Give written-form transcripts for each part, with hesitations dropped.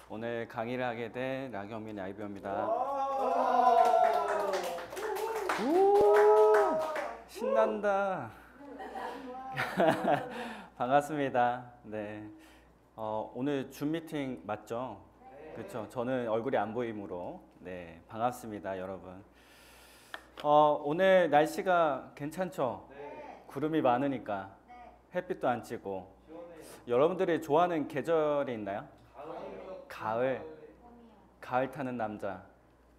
오늘 강의를 하게 된 나경민 아이비어입니다. 신난다. 반갑습니다. 네. 오늘 줌 미팅 맞죠? 그렇죠. 저는 얼굴이 안 보이므로 네, 반갑습니다, 여러분. 오늘 날씨가 괜찮죠? 구름이 많으니까 햇빛도 안 찌고. 여러분들이 좋아하는 계절이 있나요? 가을. 가을 타는 남자.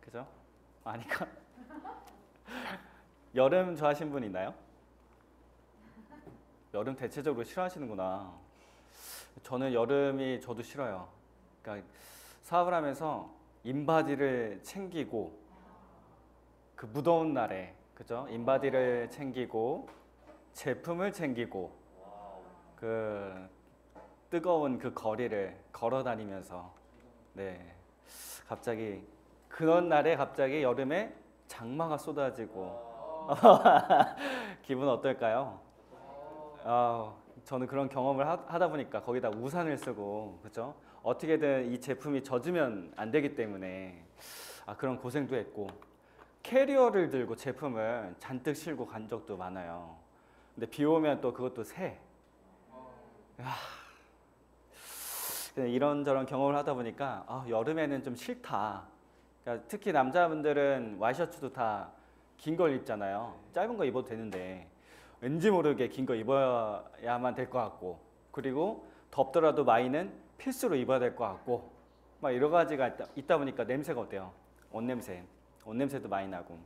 그죠? 아니까. 여름 좋아하시는 분 있나요? 여름 대체적으로 싫어하시는구나. 저는 여름이 저도 싫어요. 그러니까 사업을 하면서 인바디를 챙기고 그 무더운 날에 그죠? 인바디를 챙기고 제품을 챙기고 그 뜨거운 그 거리를 걸어 다니면서 네 갑자기 그런 날에 갑자기 여름에 장마가 쏟아지고 기분 어떨까요? 저는 그런 경험을 하다 보니까 거기다 우산을 쓰고 그죠? 어떻게든 이 제품이 젖으면 안 되기 때문에 그런 고생도 했고 캐리어를 들고 제품을 잔뜩 싣고 간 적도 많아요. 근데 비 오면 또 그것도 새. 이런저런 경험을 하다 보니까 여름에는 좀 싫다. 그러니까 특히 남자분들은 와이셔츠도 다 긴 걸 입잖아요. 짧은 거 입어도 되는데 왠지 모르게 긴 거 입어야만 될 것 같고 그리고 덥더라도 마이는 필수로 입어야 될 것 같고 막 여러 가지가 있다 보니까 냄새가 어때요? 옷 냄새도 많이 나고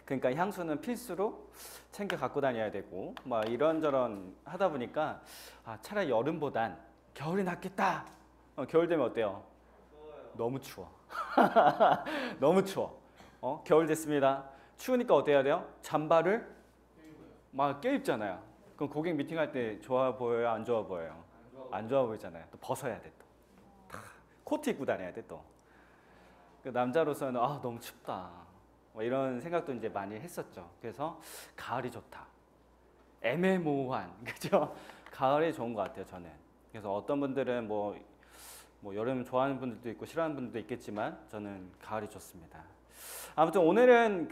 그러니까 향수는 필수로 챙겨 갖고 다녀야 되고 막 이런저런 하다 보니까 차라리 여름보단 겨울이 낫겠다. 겨울 되면 어때요? 너무 추워. 너무 추워. 겨울 됐습니다. 추우니까 어때야 돼요? 잠바를 막 껴입잖아요. 그럼 고객 미팅할 때 좋아 보여요? 안 좋아 보여요? 안 좋아 보이잖아요. 또 벗어야 돼 또. 코트 입고 다녀야 돼 또. 그 남자로서는 너무 춥다. 뭐 이런 생각도 이제 많이 했었죠. 그래서 가을이 좋다. 애매모호한 그죠? 가을이 좋은 것 같아요 저는. 그래서 어떤 분들은 뭐 여름 좋아하는 분들도 있고 싫어하는 분들도 있겠지만 저는 가을이 좋습니다. 아무튼 오늘은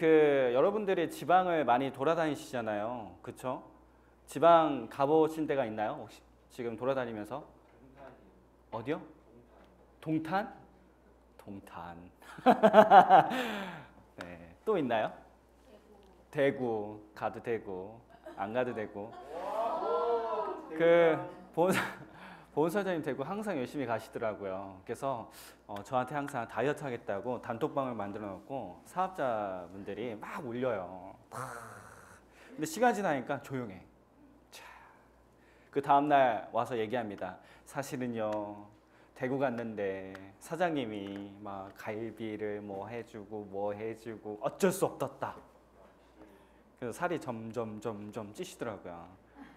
여러분들이 지방을 많이 돌아다니시잖아요. 그쵸? 지방 가보신 데가 있나요? 혹시 지금 돌아다니면서? 어디요? 동탄? 동탄. 네. 또 있나요? 대구. 가도 되고 안 가도 되고. 보훈사장님 대구 항상 열심히 가시더라고요. 그래서 저한테 항상 다이어트 하겠다고 단톡방을 만들어 놓고 사업자분들이 막 올려요. 근데 시간 지나니까 조용해. 그 다음날 와서 얘기합니다. 사실은요 대구 갔는데 사장님이 막 갈비를 뭐 해주고 어쩔 수 없었다. 그래서 살이 점점 찌시더라고요.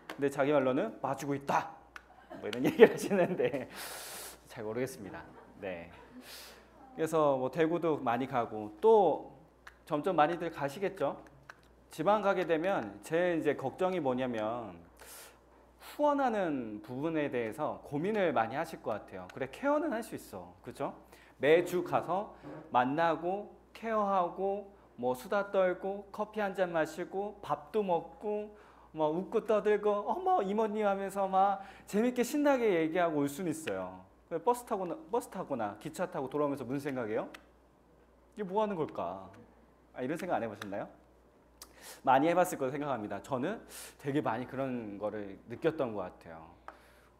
근데 자기 말로는 봐주고 있다. 뭐 이런 얘기를 하시는데 잘 모르겠습니다. 네. 그래서 뭐 대구도 많이 가고 또 점점 많이들 가시겠죠. 지방 가게 되면 제 이제 걱정이 뭐냐면 후원하는 부분에 대해서 고민을 많이 하실 것 같아요. 그래 케어는 할 수 있어, 그죠? 매주 가서 만나고 케어하고 뭐 수다 떨고 커피 한 잔 마시고 밥도 먹고 막 웃고 떠들고 어머 이모님 하면서 막 재밌게 신나게 얘기하고 올 수는 있어요. 버스 타거나 기차 타고 돌아오면서 무슨 생각이에요? 이게 뭐 하는 걸까? 이런 생각 안 해보셨나요? 많이 해봤을 거라 생각합니다. 저는 되게 많이 그런 거를 느꼈던 것 같아요.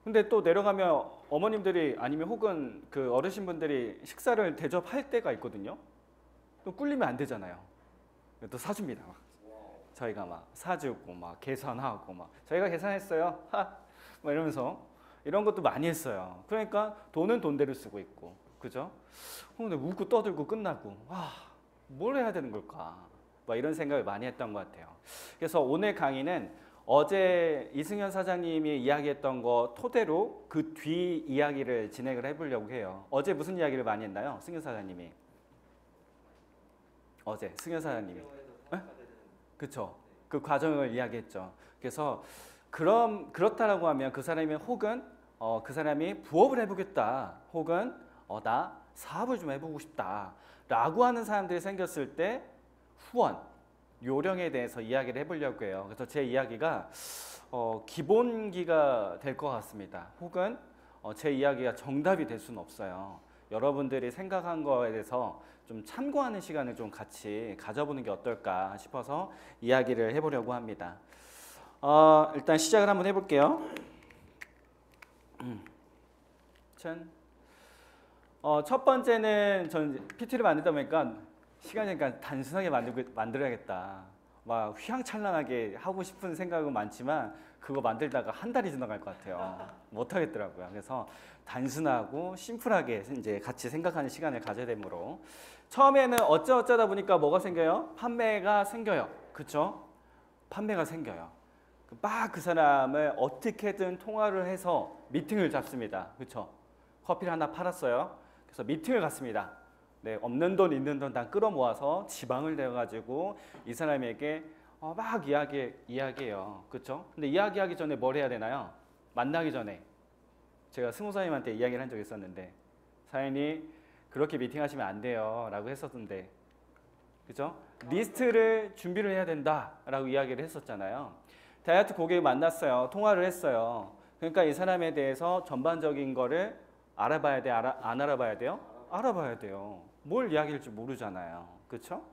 근데 또 내려가면 어머님들이 아니면 혹은 그 어르신분들이 식사를 대접할 때가 있거든요. 또 꿀리면 안 되잖아요. 또 사줍니다. 저희가 막 사주고 막 계산하고 막 저희가 계산했어요. 막 이러면서 이런 것도 많이 했어요. 그러니까 돈은 돈대로 쓰고 있고 그죠? 근데 웃고 떠들고 끝나고 뭘 해야 되는 걸까? 막 이런 생각을 많이 했던 것 같아요. 그래서 오늘 강의는 어제 이승현 사장님이 이야기했던 거 토대로 그 뒤 이야기를 진행을 해보려고 해요. 어제 무슨 이야기를 많이 했나요? 승현 사장님이. 어제 승현 사장님이. 그렇죠. 그 과정을 이야기했죠. 그래서 그렇다라고 하면 그 사람이 혹은 그 사람이 부업을 해보겠다, 혹은 나 사업을 좀 해보고 싶다 라고 하는 사람들이 생겼을 때 후원, 요령에 대해서 이야기를 해보려고 해요. 그래서 제 이야기가 기본기가 될 것 같습니다. 혹은 제 이야기가 정답이 될 수는 없어요. 여러분들이 생각한 거에 대해서 좀 참고하는 시간을 좀 같이 가져보는 게 어떨까 싶어서 이야기를 해보려고 합니다. 일단 시작을 한번 해볼게요. 첫 번째는 전 PT를 만들다 보니까 시간이 그러니까 단순하게 만들어야겠다. 막 휘황찬란하게 하고 싶은 생각은 많지만 그거 만들다가 한 달이 지나갈 것 같아요. 못 하겠더라고요. 그래서 단순하고 심플하게 이제 같이 생각하는 시간을 가져야 되므로 처음에는 어쩌다 보니까 뭐가 생겨요? 판매가 생겨요. 그렇죠? 판매가 생겨요. 막 그 사람을 어떻게든 통화를 해서 미팅을 잡습니다. 그렇죠? 커피를 하나 팔았어요. 그래서 미팅을 갔습니다. 네, 없는 돈 있는 돈 다 끌어모아서 지방을 내가지고 이 사람에게 막 이야기해요. 그렇죠? 근데 이야기하기 전에 뭘 해야 되나요? 만나기 전에 제가 스무사님한테 이야기를 한 적이 있었는데 사장님 그렇게 미팅하시면 안 돼요 라고 했었는데 그죠? 리스트를 준비를 해야 된다 라고 이야기를 했었잖아요. 다이어트 고객을 만났어요. 통화를 했어요. 그러니까 이 사람에 대해서 전반적인 거를 알아봐야 돼? 안 알아봐야 돼요? 알아봐야 돼요. 뭘 이야기할지 모르잖아요. 그렇죠?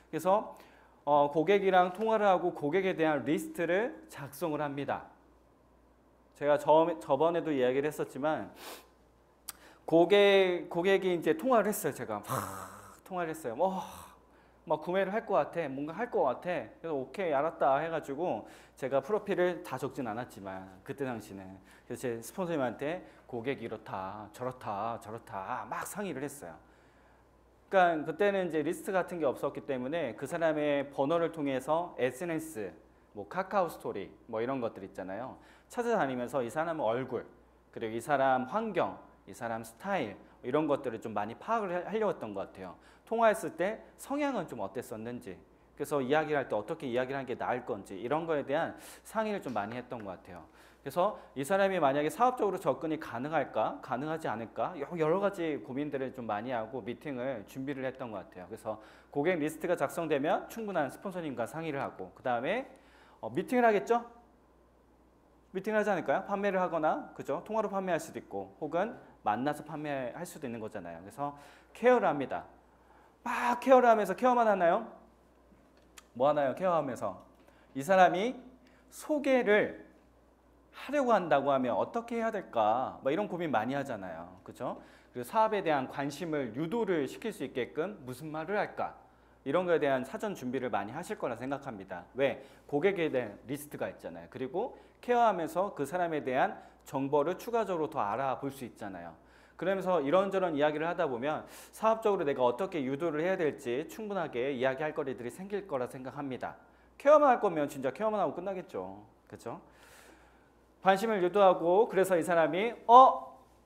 그래서 고객이랑 통화를 하고 고객에 대한 리스트를 작성을 합니다. 제가 저번에도 이야기를 했었지만 고객이 이제 통화를 했어요. 제가 통화를 했어요. 막 구매를 할 것 같아. 뭔가 할 것 같아. 그래서 오케이 알았다 해가지고 제가 프로필을 다 적진 않았지만 그때 당시는 그래서 제 스폰서님한테 고객이 이렇다 저렇다 막 상의를 했어요. 그러니까 그때는 이제 리스트 같은 게 없었기 때문에 그 사람의 번호를 통해서 SNS, 뭐 카카오 스토리 뭐 이런 것들 있잖아요. 찾아다니면서 이 사람 얼굴 그리고 이 사람 환경, 이 사람 스타일 이런 것들을 좀 많이 파악을 하려고 했던 것 같아요. 통화했을 때 성향은 좀 어땠었는지 그래서 이야기를 할 때 어떻게 이야기를 하는 게 나을 건지 이런 거에 대한 상의를 좀 많이 했던 것 같아요. 그래서 이 사람이 만약에 사업적으로 접근이 가능할까 가능하지 않을까 여러 가지 고민들을 좀 많이 하고 미팅을 준비를 했던 것 같아요. 그래서 고객 리스트가 작성되면 충분한 스폰서님과 상의를 하고 그 다음에 미팅을 하겠죠? 미팅을 하지 않을까요? 판매를 하거나 그죠? 통화로 판매할 수도 있고 혹은 만나서 판매할 수도 있는 거잖아요. 그래서 케어를 합니다. 막 케어를 하면서 케어만 하나요? 뭐 하나요? 케어하면서 이 사람이 소개를 하려고 한다고 하면 어떻게 해야 될까? 뭐 이런 고민 많이 하잖아요. 그죠? 그리고 사업에 대한 관심을 유도를 시킬 수 있게끔 무슨 말을 할까? 이런 거에 대한 사전 준비를 많이 하실 거라 생각합니다. 왜? 고객에 대한 리스트가 있잖아요. 그리고 케어하면서 그 사람에 대한 정보를 추가적으로 더 알아볼 수 있잖아요. 그러면서 이런저런 이야기를 하다 보면 사업적으로 내가 어떻게 유도를 해야 될지 충분하게 이야기할 거리들이 생길 거라 생각합니다. 케어만 할 거면 진짜 케어만 하고 끝나겠죠. 그렇죠? 관심을 유도하고 그래서 이 사람이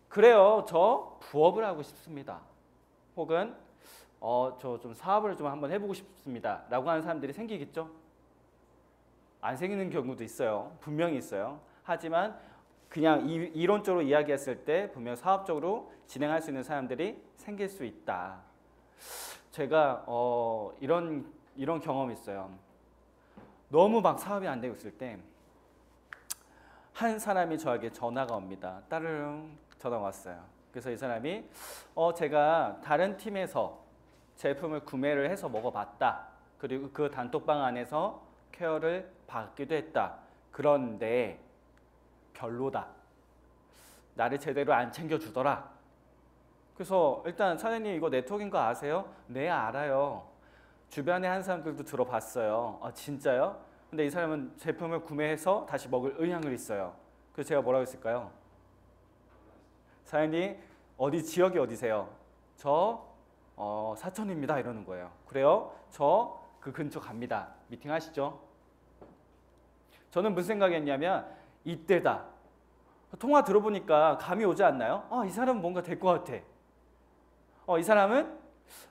그래요. 저 부업을 하고 싶습니다. 혹은 저 좀 사업을 좀 한번 해보고 싶습니다. 라고 하는 사람들이 생기겠죠? 안 생기는 경우도 있어요. 분명히 있어요. 하지만 그냥 이론적으로 이야기했을 때 분명 사업적으로 진행할 수 있는 사람들이 생길 수 있다. 제가 이런 경험이 있어요. 너무 막 사업이 안 되고 있을 때 한 사람이 저에게 전화가 옵니다. 따르릉 전화가 왔어요. 그래서 이 사람이 제가 다른 팀에서 제품을 구매를 해서 먹어봤다. 그리고 그 단톡방 안에서 케어를 받기도 했다. 그런데 별로다. 나를 제대로 안 챙겨주더라. 그래서 일단 사장님 이거 네트워크인 거 아세요? 네 알아요. 주변에 한 사람들도 들어봤어요. 진짜요? 근데 이 사람은 제품을 구매해서 다시 먹을 의향을 있어요. 그래서 제가 뭐라고 했을까요? 사장님 어디 지역이 어디세요? 저 사천입니다 이러는 거예요. 그래요? 저 그 근처 갑니다. 미팅 하시죠. 저는 무슨 생각했냐면 이때다. 통화 들어보니까 감이 오지 않나요? 이 사람은 뭔가 될 것 같아. 이 사람은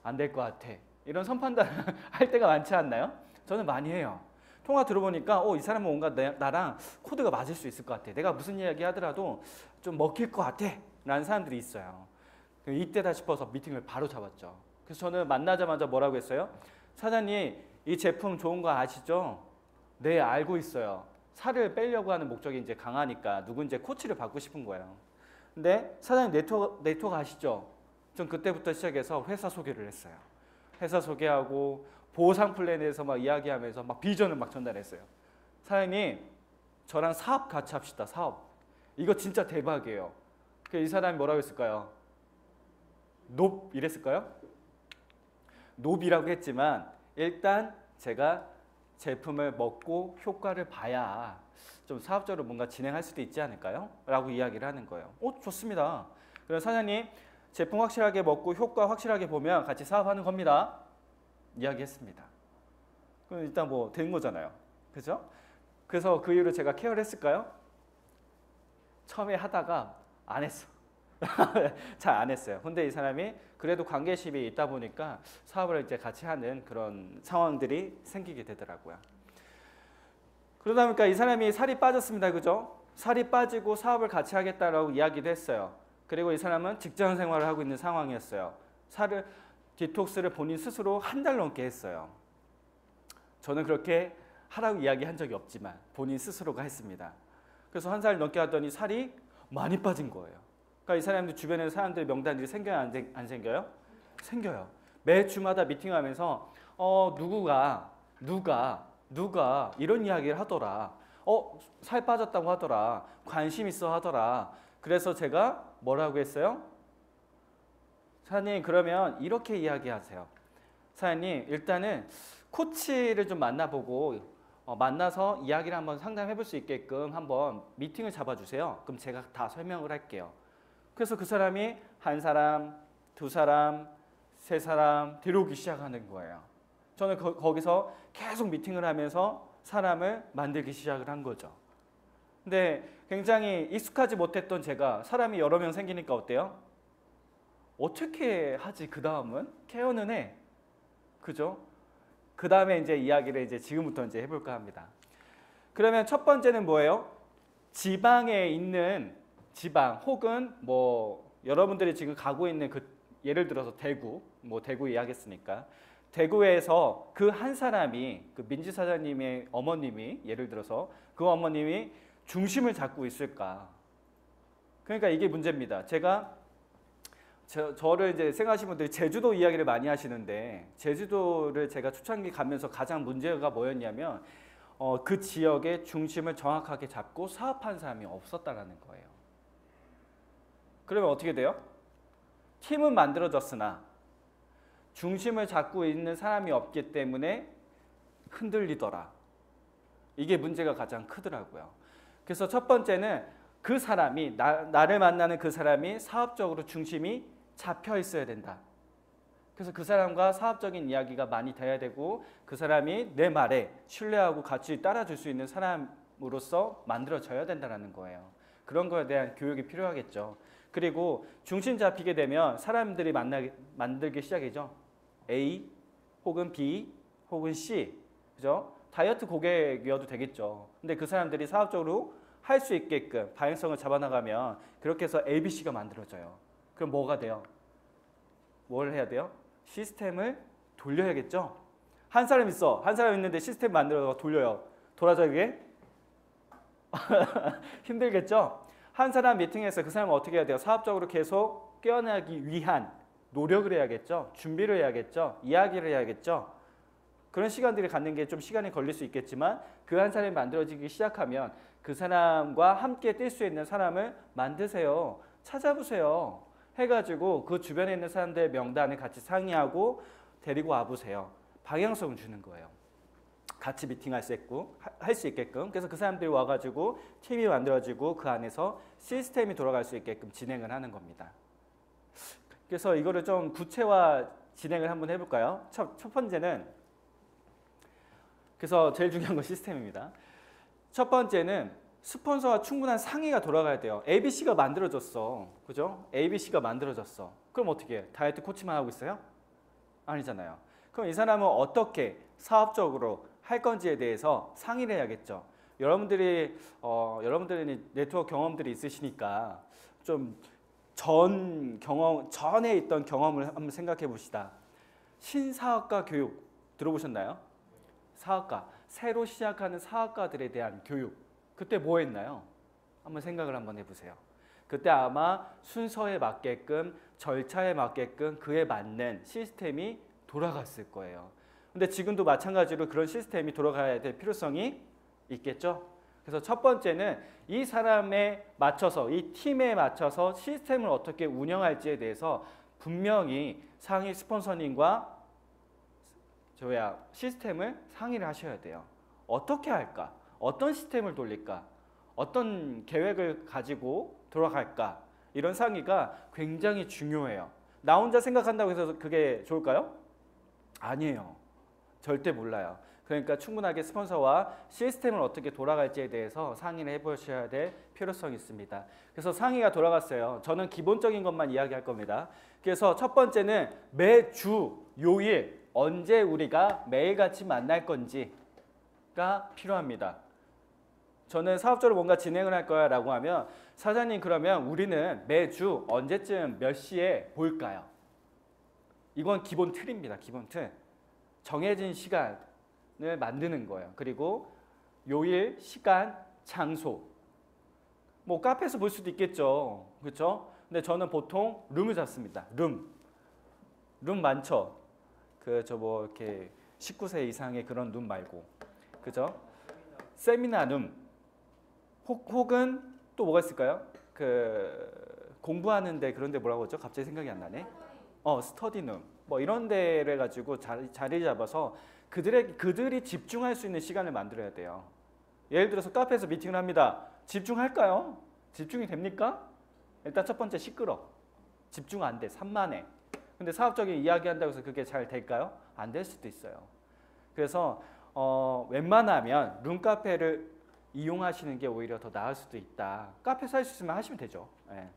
안 될 것 같아. 이런 선판단 할 때가 많지 않나요? 저는 많이 해요. 통화 들어보니까 이 사람은 뭔가 나랑 코드가 맞을 수 있을 것 같아. 내가 무슨 이야기 하더라도 좀 먹힐 것 같아. 라는 사람들이 있어요. 이때다 싶어서 미팅을 바로 잡았죠. 그래서 저는 만나자마자 뭐라고 했어요? 사장님, 이 제품 좋은 거 아시죠? 네, 알고 있어요. 살을 빼려고 하는 목적이 이제 강하니까 누군지 코치를 받고 싶은 거예요. 근데 사장님 네트워크 아시죠? 전 그때부터 시작해서 회사 소개를 했어요. 회사 소개하고 보상 플랜에 대해서 막 이야기하면서 막 비전을 막 전달했어요. 사장님, 저랑 사업 같이 합시다. 사업. 이거 진짜 대박이에요. 이 사람이 뭐라고 했을까요? 높 이랬을까요? 높이라고 했지만 일단 제가 제품을 먹고 효과를 봐야 좀 사업적으로 뭔가 진행할 수도 있지 않을까요? 라고 이야기를 하는 거예요. 좋습니다. 그럼 사장님, 제품 확실하게 먹고 효과 확실하게 보면 같이 사업하는 겁니다. 이야기했습니다. 그럼 일단 뭐 된 거잖아요. 그죠? 그래서 그 이후로 제가 케어를 했을까요? 처음에 하다가 안 했어. 잘 안 했어요. 근데 이 사람이 그래도 관계심이 있다 보니까 사업을 이제 같이 하는 그런 상황들이 생기게 되더라고요. 그러다 보니까 이 사람이 살이 빠졌습니다. 그죠? 살이 빠지고 사업을 같이 하겠다라고 이야기도 했어요. 그리고 이 사람은 직장 생활을 하고 있는 상황이었어요. 디톡스를 본인 스스로 한 달 넘게 했어요. 저는 그렇게 하라고 이야기한 적이 없지만 본인 스스로가 했습니다. 그래서 한 달 넘게 하더니 살이 많이 빠진 거예요. 그러니까 이 사람들 주변에 사람들 명단들이 생겨요, 안 생겨요? 생겨요. 매 주마다 미팅하면서 누가 이런 이야기를 하더라. 살 빠졌다고 하더라. 관심 있어 하더라. 그래서 제가 뭐라고 했어요? 사장님, 그러면 이렇게 이야기하세요. 사장님, 일단은 코치를 좀 만나보고 만나서 이야기를 한번 상담해 볼 수 있게끔 한번 미팅을 잡아주세요. 그럼 제가 다 설명을 할게요. 그래서 그 사람이 한 사람, 두 사람, 세 사람 데려오기 시작하는 거예요. 저는 거기서 계속 미팅을 하면서 사람을 만들기 시작을 한 거죠. 근데 굉장히 익숙하지 못했던 제가 사람이 여러 명 생기니까 어때요? 어떻게 하지? 그 다음은 케어는 해. 그죠? 그 다음에 이제 이야기를 이제 지금부터 이제 해볼까 합니다. 그러면 첫 번째는 뭐예요? 지방에 있는 지방 혹은 뭐 여러분들이 지금 가고 있는 그 예를 들어서 대구, 뭐 대구 이야기했으니까 대구에서 그 한 사람이 그 민지 사장님의 어머님이 예를 들어서 그 어머님이 중심을 잡고 있을까? 그러니까 이게 문제입니다. 저를 이제 생각하시는 분들이 제주도 이야기를 많이 하시는데 제주도를 제가 초창기 가면서 가장 문제가 뭐였냐면 그 지역의 중심을 정확하게 잡고 사업하는 사람이 없었다라는 거예요. 그러면 어떻게 돼요? 팀은 만들어졌으나 중심을 잡고 있는 사람이 없기 때문에 흔들리더라. 이게 문제가 가장 크더라고요. 그래서 첫 번째는 그 사람이 나를 만나는 그 사람이 사업적으로 중심이 잡혀 있어야 된다. 그래서 그 사람과 사업적인 이야기가 많이 돼야 되고 그 사람이 내 말에 신뢰하고 같이 따라줄 수 있는 사람으로서 만들어져야 된다는 거예요. 그런 거에 대한 교육이 필요하겠죠. 그리고 중심 잡히게 되면 사람들이 만들기 시작이죠. A 혹은 B 혹은 C, 그죠? 다이어트 고객이어도 되겠죠. 근데 그 사람들이 사업적으로 할 수 있게끔 방향성을 잡아나가면 그렇게 해서 ABC가 만들어져요. 그럼 뭐가 돼요? 뭘 해야 돼요? 시스템을 돌려야겠죠. 한 사람 있어. 한 사람 있는데 시스템 만들어서 돌려요. 돌아져 이게? 힘들겠죠. 한 사람 미팅에서 그 사람은 어떻게 해야 돼요? 사업적으로 계속 깨어나기 위한 노력을 해야겠죠. 준비를 해야겠죠. 이야기를 해야겠죠. 그런 시간들이 갖는 게 좀 시간이 걸릴 수 있겠지만 그 한 사람이 만들어지기 시작하면 그 사람과 함께 뛸 수 있는 사람을 만드세요. 찾아보세요. 해가지고 그 주변에 있는 사람들의 명단을 같이 상의하고 데리고 와보세요. 방향성을 주는 거예요. 같이 미팅할 수 있게끔. 그래서 그 사람들이 와가지고 팀이 만들어지고 그 안에서 시스템이 돌아갈 수 있게끔 진행을 하는 겁니다. 그래서 이거를 좀 구체화 진행을 한번 해볼까요? 첫 번째는 그래서 제일 중요한 건 시스템입니다. 첫 번째는 스폰서와 충분한 상의가 돌아가야 돼요. ABC가 만들어졌어. 그죠? ABC가 만들어졌어. 그럼 어떻게 해? 다이어트 코치만 하고 있어요? 아니잖아요. 그럼 이 사람은 어떻게 사업적으로 할 건지에 대해서 상의를 해야겠죠. 여러분들이 네트워크 경험들이 있으시니까 좀 전에 있던 경험을 한번 생각해 봅시다. 신사학과 교육 들어보셨나요? 사학과, 새로 시작하는 사학과들에 대한 교육. 그때 뭐 했나요? 한번 생각을 한번 해보세요. 그때 아마 순서에 맞게끔, 절차에 맞게끔 그에 맞는 시스템이 돌아갔을 거예요. 근데 지금도 마찬가지로 그런 시스템이 돌아가야 될 필요성이 있겠죠? 그래서 첫 번째는 이 사람에 맞춰서, 이 팀에 맞춰서 시스템을 어떻게 운영할지에 대해서 분명히 상위 스폰서님과 시스템을 상의를 하셔야 돼요. 어떻게 할까? 어떤 시스템을 돌릴까? 어떤 계획을 가지고 돌아갈까? 이런 상의가 굉장히 중요해요. 나 혼자 생각한다고 해서 그게 좋을까요? 아니에요. 절대 몰라요. 그러니까 충분하게 스폰서와 시스템을 어떻게 돌아갈지에 대해서 상의를 해보셔야 될 필요성이 있습니다. 그래서 상의가 돌아갔어요. 저는 기본적인 것만 이야기할 겁니다. 그래서 첫 번째는 매주 요일 언제 우리가 매일같이 만날 건지가 필요합니다. 저는 사업적으로 뭔가 진행을 할 거야 라고 하면 사장님 그러면 우리는 매주 언제쯤 몇 시에 볼까요? 이건 기본 틀입니다. 기본 틀. 정해진 시간을 만드는 거예요. 그리고 요일, 시간, 장소. 뭐 카페에서 볼 수도 있겠죠. 그렇죠? 근데 저는 보통 룸을 잡습니다. 룸 많죠. 이렇게 19세 이상의 그런 룸 말고. 그죠? 세미나 룸. 혹은 또 뭐가 있을까요? 공부하는데 그런데 뭐라고 하죠? 갑자기 생각이 안 나네. 스터디룸. 뭐 이런 데를 가지고 자리 잡아서 그들이 집중할 수 있는 시간을 만들어야 돼요. 예를 들어서 카페에서 미팅을 합니다. 집중할까요? 집중이 됩니까? 일단 첫 번째 시끄러. 집중 안 돼. 산만해. 근데 사업적인 이야기 한다고 해서 그게 잘 될까요? 안 될 수도 있어요. 그래서 웬만하면 룸카페를 이용하시는 게 오히려 더 나을 수도 있다. 카페에서 할 수 있으면 하시면 되죠. 예.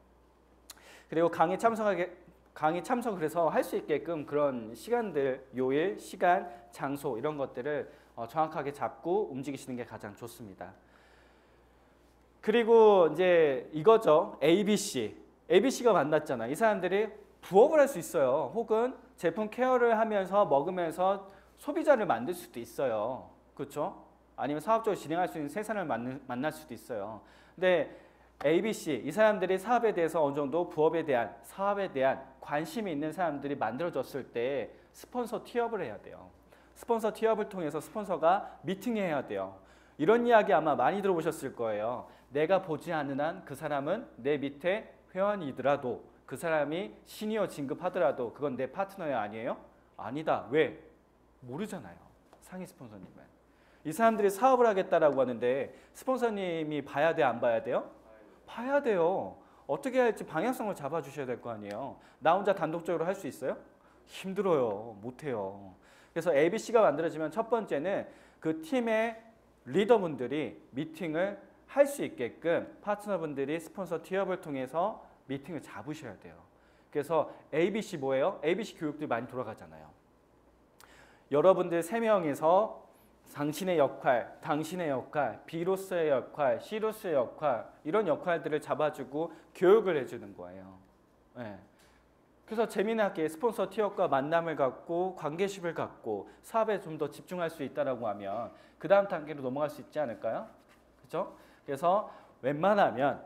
그리고 강의 참석을 해서 할 수 있게끔 그런 시간들, 요일, 시간, 장소 이런 것들을 정확하게 잡고 움직이시는 게 가장 좋습니다. 그리고 이제 이거죠. ABC가 만났잖아. 이 사람들이 부업을 할 수 있어요. 혹은 제품 케어를 하면서 먹으면서 소비자를 만들 수도 있어요. 그렇죠? 아니면 사업적으로 진행할 수 있는 생산을 만날 수도 있어요. 근데 ABC, 이 사람들이 사업에 대해서 어느 정도 부업에 대한, 사업에 대한 관심이 있는 사람들이 만들어졌을 때 스폰서 티업을 해야 돼요. 스폰서 티업을 통해서 스폰서가 미팅해야 돼요. 이런 이야기 아마 많이 들어보셨을 거예요. 내가 보지 않는 한 그 사람은 내 밑에 회원이더라도 그 사람이 시니어 진급하더라도 그건 내 파트너야 아니에요? 아니다. 왜? 모르잖아요. 상위 스폰서님은. 이 사람들이 사업을 하겠다라고 하는데 스폰서님이 봐야 돼, 안 봐야 돼요? 봐야 돼요. 어떻게 할지 방향성을 잡아주셔야 될 거 아니에요. 나 혼자 단독적으로 할 수 있어요? 힘들어요. 못해요. 그래서 ABC가 만들어지면 첫 번째는 그 팀의 리더분들이 미팅을 할 수 있게끔 파트너분들이 스폰서 티업을 통해서 미팅을 잡으셔야 돼요. 그래서 ABC 뭐예요? ABC 교육들이 많이 돌아가잖아요. 여러분들 3명이서 당신의 역할, 당신의 역할, B로서의 역할, C로서의 역할 이런 역할들을 잡아주고 교육을 해주는 거예요. 네. 그래서 재미나게 스폰서 티업과 만남을 갖고 관계십을 갖고 사업에 좀 더 집중할 수 있다라고 하면 그 다음 단계로 넘어갈 수 있지 않을까요? 그렇죠? 그래서 웬만하면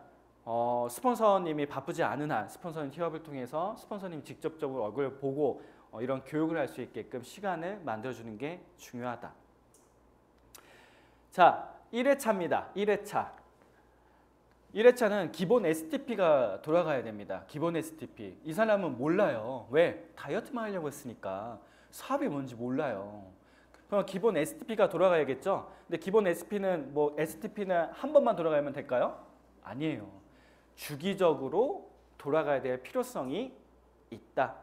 스폰서님이 바쁘지 않은 한 스폰서님 티업을 통해서 스폰서님 직접적으로 얼굴을 보고 이런 교육을 할 수 있게끔 시간을 만들어주는 게 중요하다. 자, 1회차입니다. 1회차는 기본 STP가 돌아가야 됩니다. 기본 STP. 이 사람은 몰라요. 왜? 다이어트만 하려고 했으니까 사업이 뭔지 몰라요. 그럼 기본 STP가 돌아가야겠죠? 근데 기본 STP는 한 번만 돌아가면 될까요? 아니에요. 주기적으로 돌아가야 될 필요성이 있다.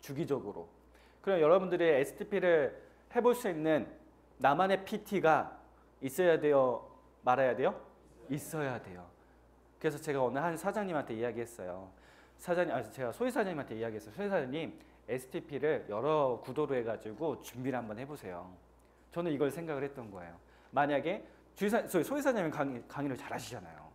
주기적으로. 그럼 여러분들이 STP를 해볼 수 있는 나만의 PT가 있어야 돼요? 말아야 돼요? 있어야 돼요. 그래서 제가 오늘 한 사장님한테 이야기했어요. 제가 소희 사장님한테 이야기했어요. 소희 사장님, STP를 여러 구도로 해가지고 준비를 한번 해보세요. 저는 이걸 생각을 했던 거예요. 만약에 소희 사장님은 강의를 잘 하시잖아요.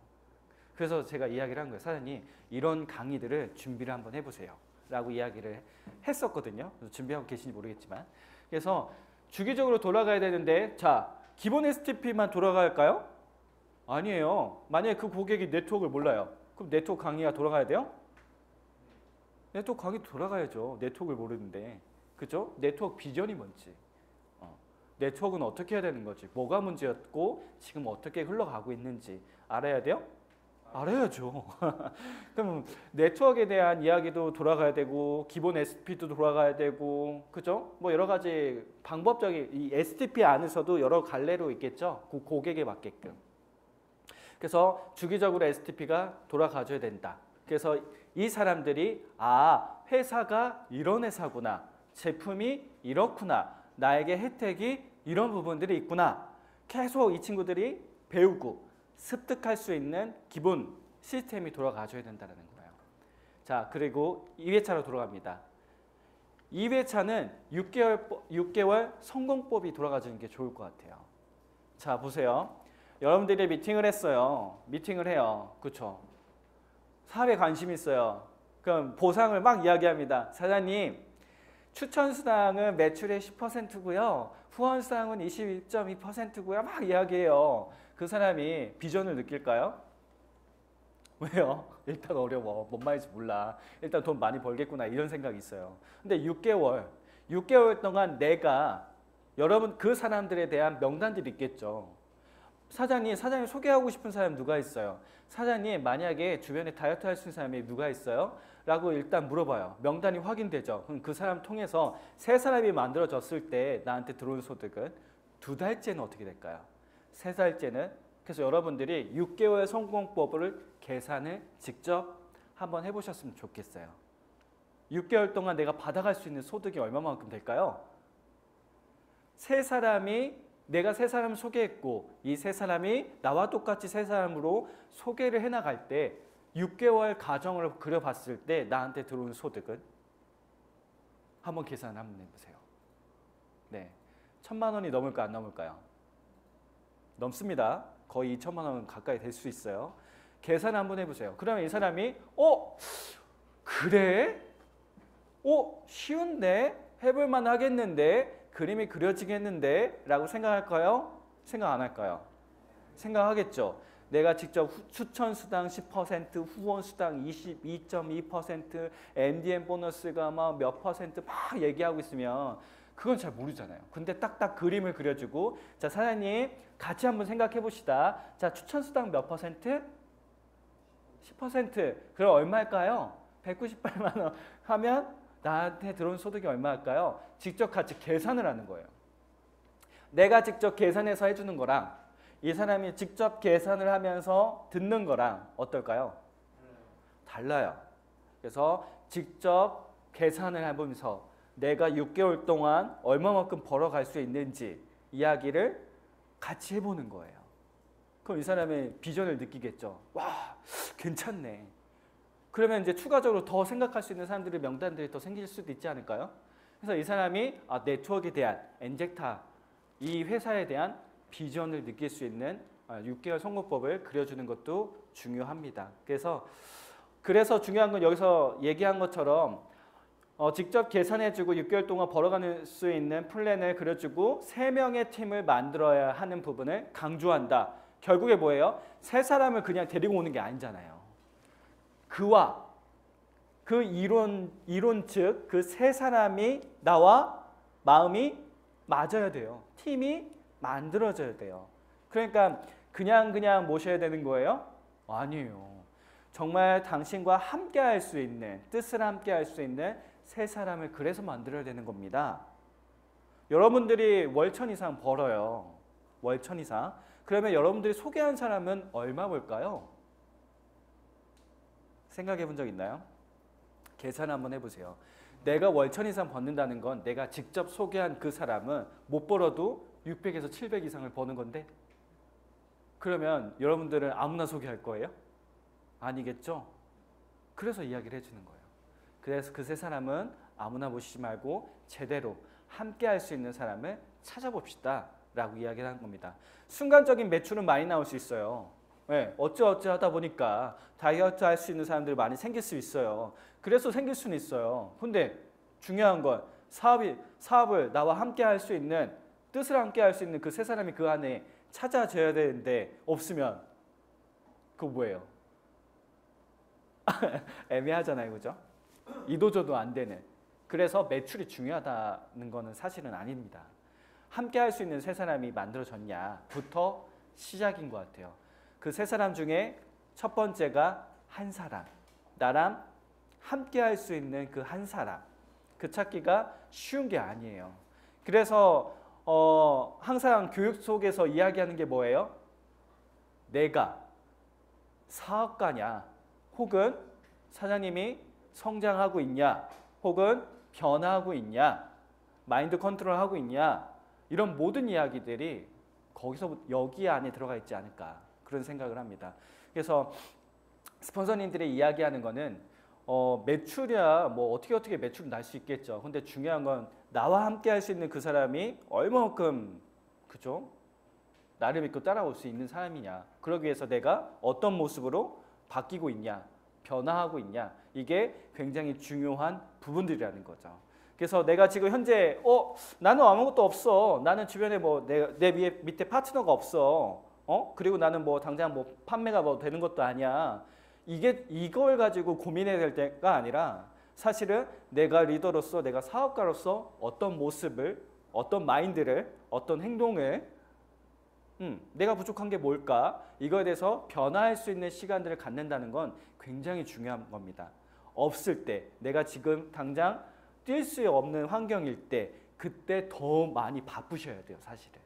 그래서 제가 이야기를 한 거예요. 사장님, 이런 강의들을 준비를 한번 해보세요. 라고 이야기를 했었거든요. 그래서 준비하고 계신지 모르겠지만. 그래서 주기적으로 돌아가야 되는데, 자, 기본 STP만 돌아갈까요? 아니에요. 만약에 그 고객이 네트워크를 몰라요. 그럼 네트워크 강의가 돌아가야 돼요? 네트워크 강의 돌아가야죠. 네트워크를 모르는데. 그죠? 네트워크 비전이 뭔지. 네트워크는 어떻게 해야 되는 거지? 뭐가 문제였고 지금 어떻게 흘러가고 있는지 알아야 돼요? 알아야죠. 그럼 네트워크에 대한 이야기도 돌아가야 되고 기본 STP도 돌아가야 되고 그죠? 뭐 여러 가지 방법적인 이 STP 안에서도 여러 갈래로 있겠죠. 그 고객에 맞게끔. 그래서 주기적으로 STP가 돌아가줘야 된다. 그래서 이 사람들이 회사가 이런 회사구나. 제품이 이렇구나. 나에게 혜택이 이런 부분들이 있구나. 계속 이 친구들이 배우고 습득할 수 있는 기본 시스템이 돌아가줘야 된다는 거예요. 자, 그리고 2회차로 돌아갑니다. 2회차는 6개월 성공법이 돌아가주는 게 좋을 것 같아요. 자, 보세요. 여러분들이 미팅을 했어요. 미팅을 해요. 그렇죠? 사업에 관심 있어요. 그럼 보상을 막 이야기합니다. 사장님, 추천수당은 매출의 10%고요. 후원수당은 22.2%고요. 막 이야기해요. 그 사람이 비전을 느낄까요? 왜요? 일단 어려워. 뭔 말인지 몰라. 일단 돈 많이 벌겠구나. 이런 생각이 있어요. 근데 6개월 동안 내가 여러분 그 사람들에 대한 명단들이 있겠죠. 사장님 소개하고 싶은 사람 누가 있어요? 사장님 만약에 주변에 다이어트 할 수 있는 사람이 누가 있어요? 라고 일단 물어봐요. 명단이 확인되죠. 그럼 그 사람 통해서 세 사람이 만들어졌을 때 나한테 들어온 소득은 2달째는 어떻게 될까요? 3달째는 그래서 여러분들이 6개월 성공법을 계산을 직접 한번 해보셨으면 좋겠어요. 6개월 동안 내가 받아갈 수 있는 소득이 얼마만큼 될까요? 내가 세 사람을 소개했고 이 세 사람이 나와 똑같이 세 사람으로 소개를 해나갈 때 6개월 가정을 그려봤을 때 나한테 들어온 소득은 한번 계산 한번 해보세요. 네, 1,000만 원이 넘을까 안 넘을까요? 넘습니다. 거의 2천만 원 가까이 될 수 있어요. 계산 한번 해보세요. 그러면 이 사람이 그래? 쉬운데? 해볼만 하겠는데? 그림이 그려지겠는데? 라고 생각할까요? 생각 안 할까요? 생각하겠죠. 내가 직접 추천수당 10%, 후원수당 22.2%, MDM 보너스가 막 몇 퍼센트 막 얘기하고 있으면 그건 잘 모르잖아요. 근데 딱딱 그림을 그려주고 자 사장님 같이 한번 생각해 봅시다. 자 추천수당 몇 퍼센트? 10%. 그럼 얼마일까요? 198만 원 하면 나한테 들어온 소득이 얼마일까요? 직접 같이 계산을 하는 거예요. 내가 직접 계산해서 해주는 거랑 이 사람이 직접 계산을 하면서 듣는 거랑 어떨까요? 달라요. 그래서 직접 계산을 해보면서 내가 6개월 동안 얼마만큼 벌어갈 수 있는지 이야기를 같이 해보는 거예요. 그럼 이 사람의 비전을 느끼겠죠. 와, 괜찮네. 그러면 이제 추가적으로 더 생각할 수 있는 사람들의 명단들이 더 생길 수도 있지 않을까요? 그래서 이 사람이 네트워크에 대한 엔젝타, 이 회사에 대한 비전을 느낄 수 있는 6개월 성공법을 그려주는 것도 중요합니다. 그래서 중요한 건 여기서 얘기한 것처럼 직접 계산해주고 6개월 동안 벌어갈 수 있는 플랜을 그려주고 3명의 팀을 만들어야 하는 부분을 강조한다. 결국에 뭐예요? 세 사람을 그냥 데리고 오는 게 아니잖아요. 그와 그 이론 즉 그 세 사람이 나와 마음이 맞아야 돼요. 팀이 만들어져야 돼요. 그러니까 그냥 모셔야 되는 거예요? 아니에요. 정말 당신과 함께 할 수 있는 뜻을 함께 할 수 있는 세 사람을 그래서 만들어야 되는 겁니다. 여러분들이 월천 이상 벌어요. 월천 이상. 그러면 여러분들이 소개한 사람은 얼마 벌까요? 생각해 본 적 있나요? 계산 한번 해보세요. 내가 월천 이상 버는다는 건 내가 직접 소개한 그 사람은 못 벌어도 600에서 700 이상을 버는 건데 그러면 여러분들은 아무나 소개할 거예요? 아니겠죠? 그래서 이야기를 해주는 거예요. 그래서 그 세 사람은 아무나 모시지 말고 제대로 함께 할 수 있는 사람을 찾아봅시다 라고 이야기를 한 겁니다. 순간적인 매출은 많이 나올 수 있어요. 네, 어찌어찌 하다 보니까 다이어트 할 수 있는 사람들이 많이 생길 수 있어요. 그래서 생길 수는 있어요. 근데 중요한 건 사업을 나와 함께 할 수 있는, 뜻을 함께 할 수 있는 그 세 사람이 그 안에 찾아져야 되는데 없으면 그거 뭐예요? 애매하잖아요, 그죠? 이도저도 안 되는. 그래서 매출이 중요하다는 거는 사실은 아닙니다. 함께 할 수 있는 세 사람이 만들어졌냐부터 시작인 것 같아요. 그 세 사람 중에 첫 번째가 한 사람, 나랑 함께 할 수 있는 그 한 사람, 그 찾기가 쉬운 게 아니에요. 그래서 항상 교육 속에서 이야기하는 게 뭐예요? 내가 사업가냐, 혹은 사장님이 성장하고 있냐, 혹은 변화하고 있냐, 마인드 컨트롤하고 있냐, 이런 모든 이야기들이 거기서 여기 안에 들어가 있지 않을까 그런 생각을 합니다. 그래서 스폰서님들이 이야기하는 거는 매출이야 뭐 어떻게 매출 날 수 있겠죠. 근데 중요한 건 나와 함께 할 수 있는 그 사람이 얼마만큼 그죠? 나를 믿고 따라올 수 있는 사람이냐. 그러기 위해서 내가 어떤 모습으로 바뀌고 있냐, 변화하고 있냐, 이게 굉장히 중요한 부분들이라는 거죠. 그래서 내가 지금 현재 나는 아무것도 없어. 나는 주변에 뭐 내 밑에 파트너가 없어. 그리고 나는 뭐 당장 뭐 판매가 뭐 되는 것도 아니야. 이걸 가지고 고민해야 될 때가 아니라 사실은 내가 리더로서, 내가 사업가로서 어떤 모습을, 어떤 마인드를, 어떤 행동을 내가 부족한 게 뭘까? 이거에 대해서 변화할 수 있는 시간들을 갖는다는 건 굉장히 중요한 겁니다. 없을 때, 내가 지금 당장 뛸 수 없는 환경일 때, 그때 더 많이 바쁘셔야 돼요, 사실은.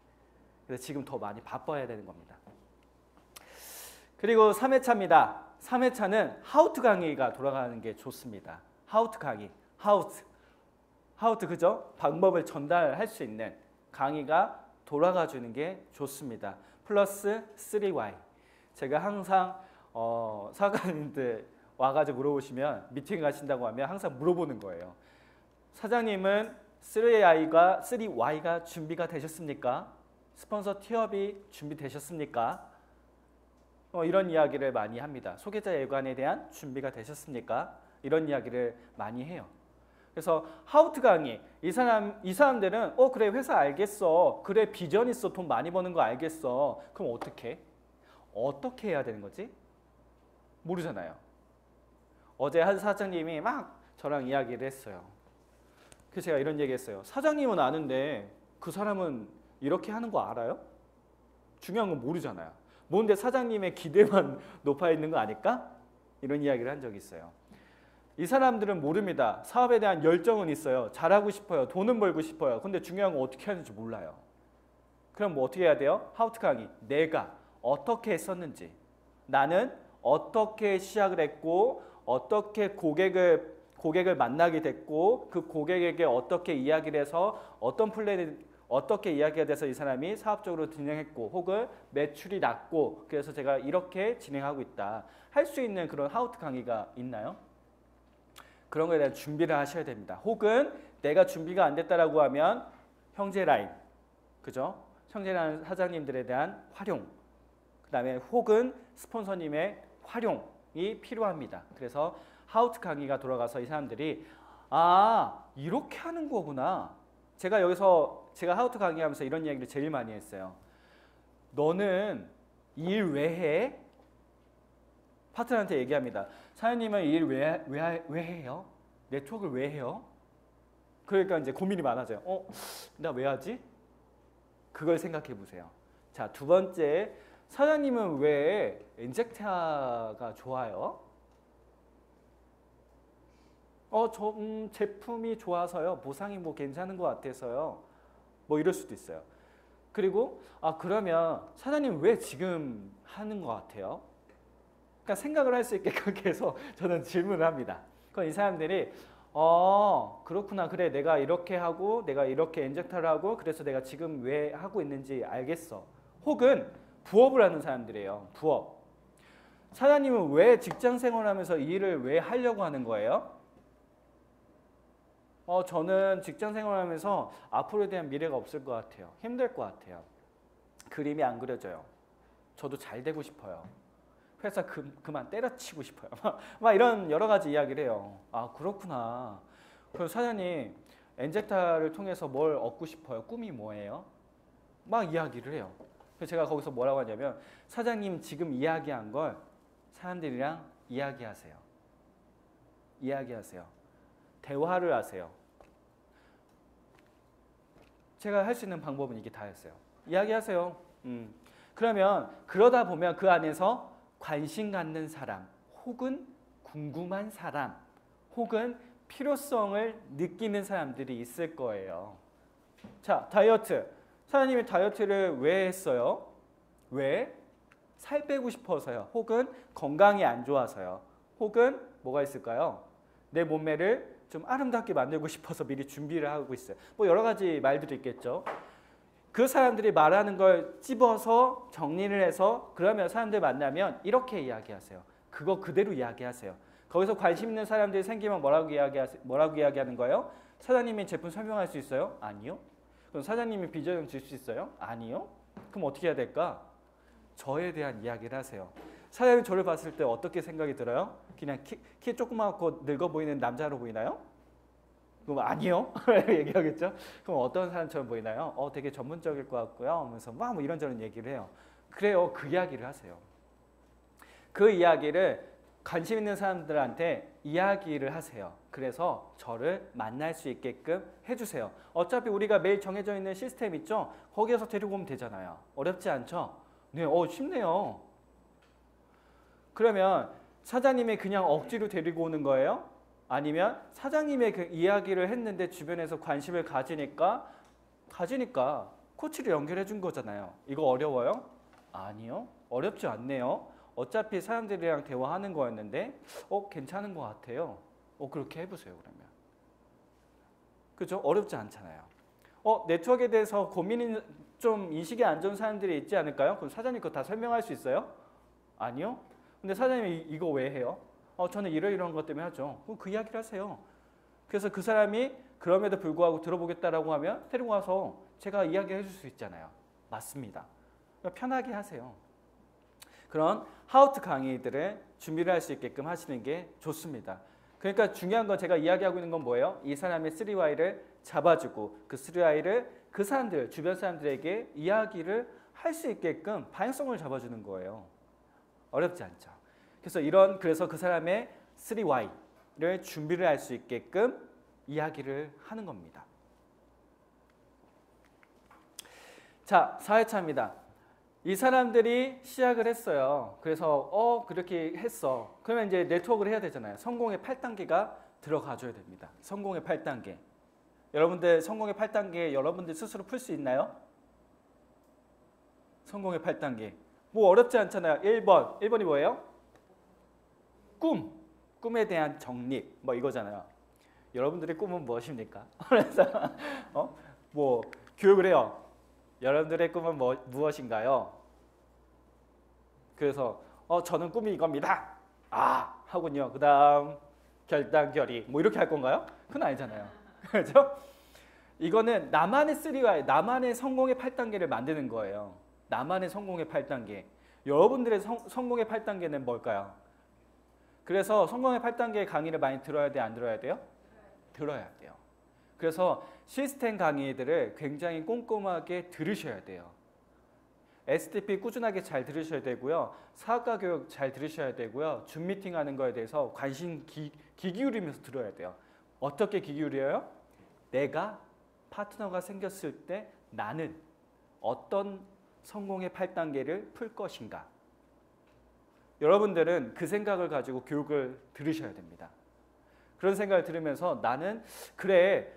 그래서 지금 더 많이 바빠야 되는 겁니다. 그리고 3회차입니다. 3회차는 하우트 강의가 돌아가는 게 좋습니다. 하우트 강의, 하우트 그죠? 방법을 전달할 수 있는 강의가 돌아가 주는 게 좋습니다. 플러스 3Y. 제가 항상 사관님들 와가지고 물어보시면, 미팅 가신다고 하면 항상 물어보는 거예요. 사장님은 3Y가 준비가 되셨습니까? 스폰서 티업이 준비되셨습니까? 이런 이야기를 많이 합니다. 소개자 예관에 대한 준비가 되셨습니까? 이런 이야기를 많이 해요. 그래서 하우트 강의, 이 사람들은 그래 회사 알겠어. 그래 비전 있어. 돈 많이 버는 거 알겠어. 그럼 어떻게 해야 되는 거지? 모르잖아요. 어제 한 사장님이 막 저랑 이야기를 했어요. 그래서 제가 이런 얘기 했어요. 사장님은 아는데 그 사람은 이렇게 하는 거 알아요? 중요한 건 모르잖아요. 뭔데 사장님의 기대만 높아 있는 거 아닐까? 이런 이야기를 한 적이 있어요. 이 사람들은 모릅니다. 사업에 대한 열정은 있어요. 잘하고 싶어요. 돈은 벌고 싶어요. 근데 중요한 건 어떻게 하는지 몰라요. 그럼 뭐 어떻게 해야 돼요? 하우트 강의. 내가 어떻게 했었는지, 나는 어떻게 시작을 했고, 어떻게 고객을 만나게 됐고, 그 고객에게 어떻게 이야기를 해서 어떤 플랜을 어떻게 이야기가 돼서 이 사람이 사업적으로 진행했고, 혹은 매출이 났고, 그래서 제가 이렇게 진행하고 있다. 할 수 있는 그런 하우트 강의가 있나요? 그런 거에 대한 준비를 하셔야 됩니다. 혹은 내가 준비가 안 됐다라고 하면 형제 라인, 그죠? 형제 라인 사장님들에 대한 활용, 그 다음에 혹은 스폰서님의 활용이 필요합니다. 그래서 하우트 강의가 돌아가서 이 사람들이 이렇게 하는 거구나. 제가 하우트 강의하면서 이런 이야기를 제일 많이 했어요. 너는 일 왜 해? 파트너한테 얘기합니다. 사장님은 일 왜 해요? 네트워크를 왜 해요? 그러니까 이제 고민이 많아져요. 나 왜 하지? 그걸 생각해 보세요. 자, 두 번째, 사장님은 왜 인젝타가 좋아요? 제품이 좋아서요. 보상이 뭐 괜찮은 것 같아서요. 뭐 이럴 수도 있어요. 그리고 그러면 사장님 왜 지금 하는 것 같아요? 그러니까 생각을 할 수 있게 그렇게 해서 저는 질문을 합니다. 그럼 이 사람들이 그렇구나. 그래, 내가 이렇게 하고 내가 이렇게 인젝터를 하고 그래서 내가 지금 왜 하고 있는지 알겠어. 혹은 부업을 하는 사람들이에요. 부업. 사장님은 왜 직장 생활하면서 이 일을 왜 하려고 하는 거예요? 저는 직장 생활하면서 앞으로에 대한 미래가 없을 것 같아요. 힘들 것 같아요. 그림이 안 그려져요. 저도 잘 되고 싶어요. 회사 그만 때려치고 싶어요. 막 이런 여러 가지 이야기를 해요. 아 그렇구나. 그럼 사장님 엔젝타를 통해서 뭘 얻고 싶어요? 꿈이 뭐예요? 막 이야기를 해요. 그래서 제가 거기서 뭐라고 하냐면 사장님 지금 이야기한 걸 사람들이랑 이야기하세요. 이야기하세요. 대화를 하세요. 제가 할 수 있는 방법은 이게 다였어요. 이야기하세요. 그러면 그러다 보면 그 안에서 관심 갖는 사람 혹은 궁금한 사람 혹은 필요성을 느끼는 사람들이 있을 거예요. 자, 다이어트. 사장님이 다이어트를 왜 했어요? 왜? 살 빼고 싶어서요. 혹은 건강이 안 좋아서요. 혹은 뭐가 있을까요? 내 몸매를 좀 아름답게 만들고 싶어서 미리 준비를 하고 있어요. 뭐 여러 가지 말들이 있겠죠. 그 사람들이 말하는 걸 찝어서 정리를 해서 그러면 사람들 만나면 이렇게 이야기하세요. 그거 그대로 이야기하세요. 거기서 관심 있는 사람들이 생기면 뭐라고 이야기하는 거예요? 사장님이 제품 설명할 수 있어요? 아니요. 그럼 사장님이 비전을 줄 수 있어요? 아니요. 그럼 어떻게 해야 될까? 저에 대한 이야기를 하세요. 사장님이 저를 봤을 때 어떻게 생각이 들어요? 그냥 키 조그맣고 늙어 보이는 남자로 보이나요? 그럼 아니요. 얘기하겠죠. 그럼 어떤 사람처럼 보이나요? 되게 전문적일 것 같고요. 하면서 막 뭐 이런저런 얘기를 해요. 그래요. 그 이야기를 하세요. 그 이야기를 관심 있는 사람들한테 이야기를 하세요. 그래서 저를 만날 수 있게끔 해주세요. 어차피 우리가 매일 정해져 있는 시스템 있죠? 거기에서 데리고 오면 되잖아요. 어렵지 않죠? 네, 쉽네요. 그러면 사장님이 그냥 억지로 데리고 오는 거예요? 아니면 사장님의 그 이야기를 했는데 주변에서 관심을 가지니까 코치를 연결해 준 거잖아요. 이거 어려워요? 아니요. 어렵지 않네요. 어차피 사람들이랑 대화하는 거였는데 괜찮은 것 같아요. 그렇게 해보세요. 그러면. 그죠? 어렵지 않잖아요. 네트워크에 대해서 고민이 좀 인식이 안 좋은 사람들이 있지 않을까요? 그럼 사장님 그거 다 설명할 수 있어요? 아니요. 근데 사장님이 이거 왜 해요? 저는 이러이러한 것 때문에 하죠. 그 이야기를 하세요. 그래서 그 사람이 그럼에도 불구하고 들어보겠다라고 하면 데리고 와서 제가 이야기해 줄 수 있잖아요. 맞습니다. 그러니까 편하게 하세요. 그런 하우트 강의들을 준비를 할 수 있게끔 하시는 게 좋습니다. 그러니까 중요한 건 제가 이야기하고 있는 건 뭐예요? 이 사람의 3Y를 잡아주고 그 3Y를 그 사람들, 주변 사람들에게 이야기를 할 수 있게끔 방향성을 잡아주는 거예요. 어렵지 않죠. 그래서 그 사람의 3Y를 준비를 할 수 있게끔 이야기를 하는 겁니다. 자, 4회차입니다. 이 사람들이 시작을 했어요. 그래서 그렇게 했어. 그러면 이제 네트워크를 해야 되잖아요. 성공의 8단계가 들어가 줘야 됩니다. 성공의 8단계. 여러분들 성공의 8단계 여러분들 스스로 풀 수 있나요? 성공의 8단계. 뭐 어렵지 않잖아요. 1번이 뭐예요? 꿈에 대한 정립 뭐 이거잖아요. 여러분들의 꿈은 무엇입니까? 그래서 뭐 교육을 해요. 여러분들의 꿈은 무엇인가요? 그래서 저는 꿈이 이겁니다. 하군요. 그 다음 결단 결의 뭐 이렇게 할 건가요? 그건 아니잖아요. 그렇죠? 이거는 나만의 3Y, 나만의 성공의 8단계를 만드는 거예요. 나만의 성공의 8단계. 여러분들의 성공의 8단계는 뭘까요? 그래서 성공의 8단계 강의를 많이 들어야 돼, 안 들어야 돼요? 들어야 돼요. 그래서 시스템 강의들을 굉장히 꼼꼼하게 들으셔야 돼요. SDP 꾸준하게 잘 들으셔야 되고요. 사학과 교육 잘 들으셔야 되고요. 줌 미팅 하는 거에 대해서 관심 귀 기울이면서 들어야 돼요. 어떻게 귀 기울여요? 내가 파트너가 생겼을 때 나는 어떤 성공의 8단계를 풀 것인가? 여러분들은 그 생각을 가지고 교육을 들으셔야 됩니다. 그런 생각을 들으면서 나는 그래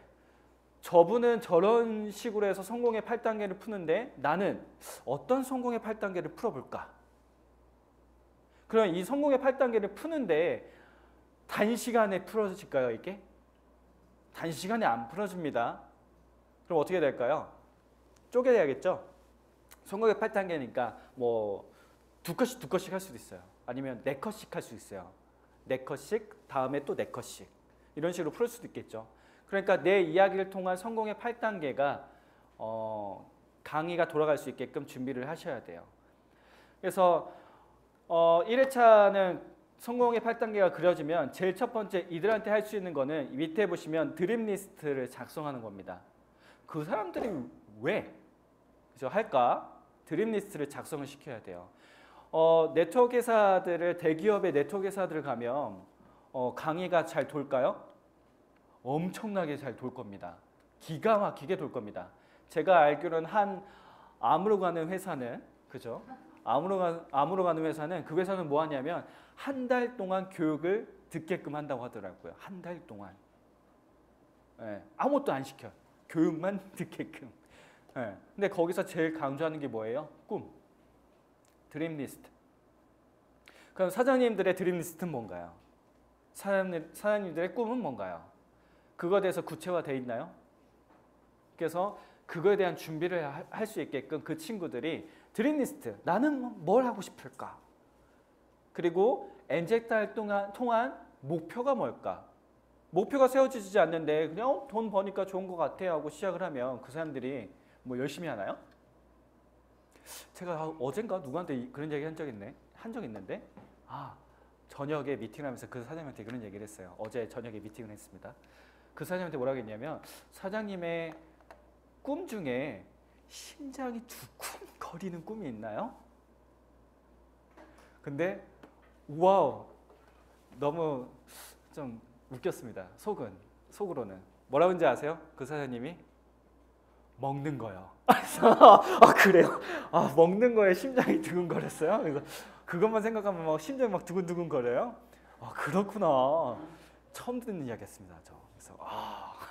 저분은 저런 식으로 해서 성공의 8단계를 푸는데 나는 어떤 성공의 8단계를 풀어볼까? 그럼 이 성공의 8단계를 푸는데 단시간에 풀어질까요 이게? 단시간에 안 풀어집니다. 그럼 어떻게 될까요? 쪼개야겠죠? 성공의 8단계니까 뭐 두 컷씩 할 수도 있어요. 아니면 4컷씩 할 수 있어요. 4컷씩 다음에 또 4컷씩 이런 식으로 풀 수도 있겠죠. 그러니까 내 이야기를 통한 성공의 8단계가 강의가 돌아갈 수 있게끔 준비를 하셔야 돼요. 그래서 1회차는 성공의 8단계가 그려지면 제일 첫 번째 이들한테 할 수 있는 거는 밑에 보시면 드림 리스트를 작성하는 겁니다. 그 사람들이 왜 그죠? 할까? 드림 리스트를 작성을 시켜야 돼요. 네트워크 회사들을 대기업의 네트워크 회사들을 가면 강의가 잘 돌까요? 엄청나게 잘 돌 겁니다. 기가 막히게 돌 겁니다. 제가 알기로는 한 암으로 가는 회사는 그죠? 암으로 가는 회사는 그 회사는 뭐 하냐면 한 달 동안 교육을 듣게끔 한다고 하더라고요. 한 달 동안. 예, 아무것도 안 시켜. 교육만 듣게끔. 예, 근데 거기서 제일 강조하는 게 뭐예요? 꿈. 드림 리스트. 그럼 사장님들의 드림 리스트는 뭔가요? 사장님들의 꿈은 뭔가요? 그거에 대해서 구체화되어 있나요? 그래서 그거에 대한 준비를 할 수 있게끔 그 친구들이 드림 리스트, 나는 뭘 하고 싶을까? 그리고 엔젝트를 통한 목표가 뭘까? 목표가 세워지지 않는데 그냥 돈 버니까 좋은 것 같아 하고 시작을 하면 그 사람들이 뭐 열심히 하나요? 제가 어젠가 누구한테 그런 얘기 한 적 있는데 저녁에 미팅을 하면서 그 사장님한테 그런 얘기를 했어요. 어제 저녁에 미팅을 했습니다. 그 사장님한테 뭐라고 했냐면 사장님의 꿈 중에 심장이 두근거리는 꿈이 있나요? 근데 와우 너무 좀 웃겼습니다. 속으로는 뭐라고 했는지 아세요? 그 사장님이 먹는 거요. 그래요? 먹는 거에 심장이 두근거렸어요? 그래서 그것만 생각하면 막 심장이 막 두근두근거려요? 그렇구나. 처음 듣는 이야기였습니다.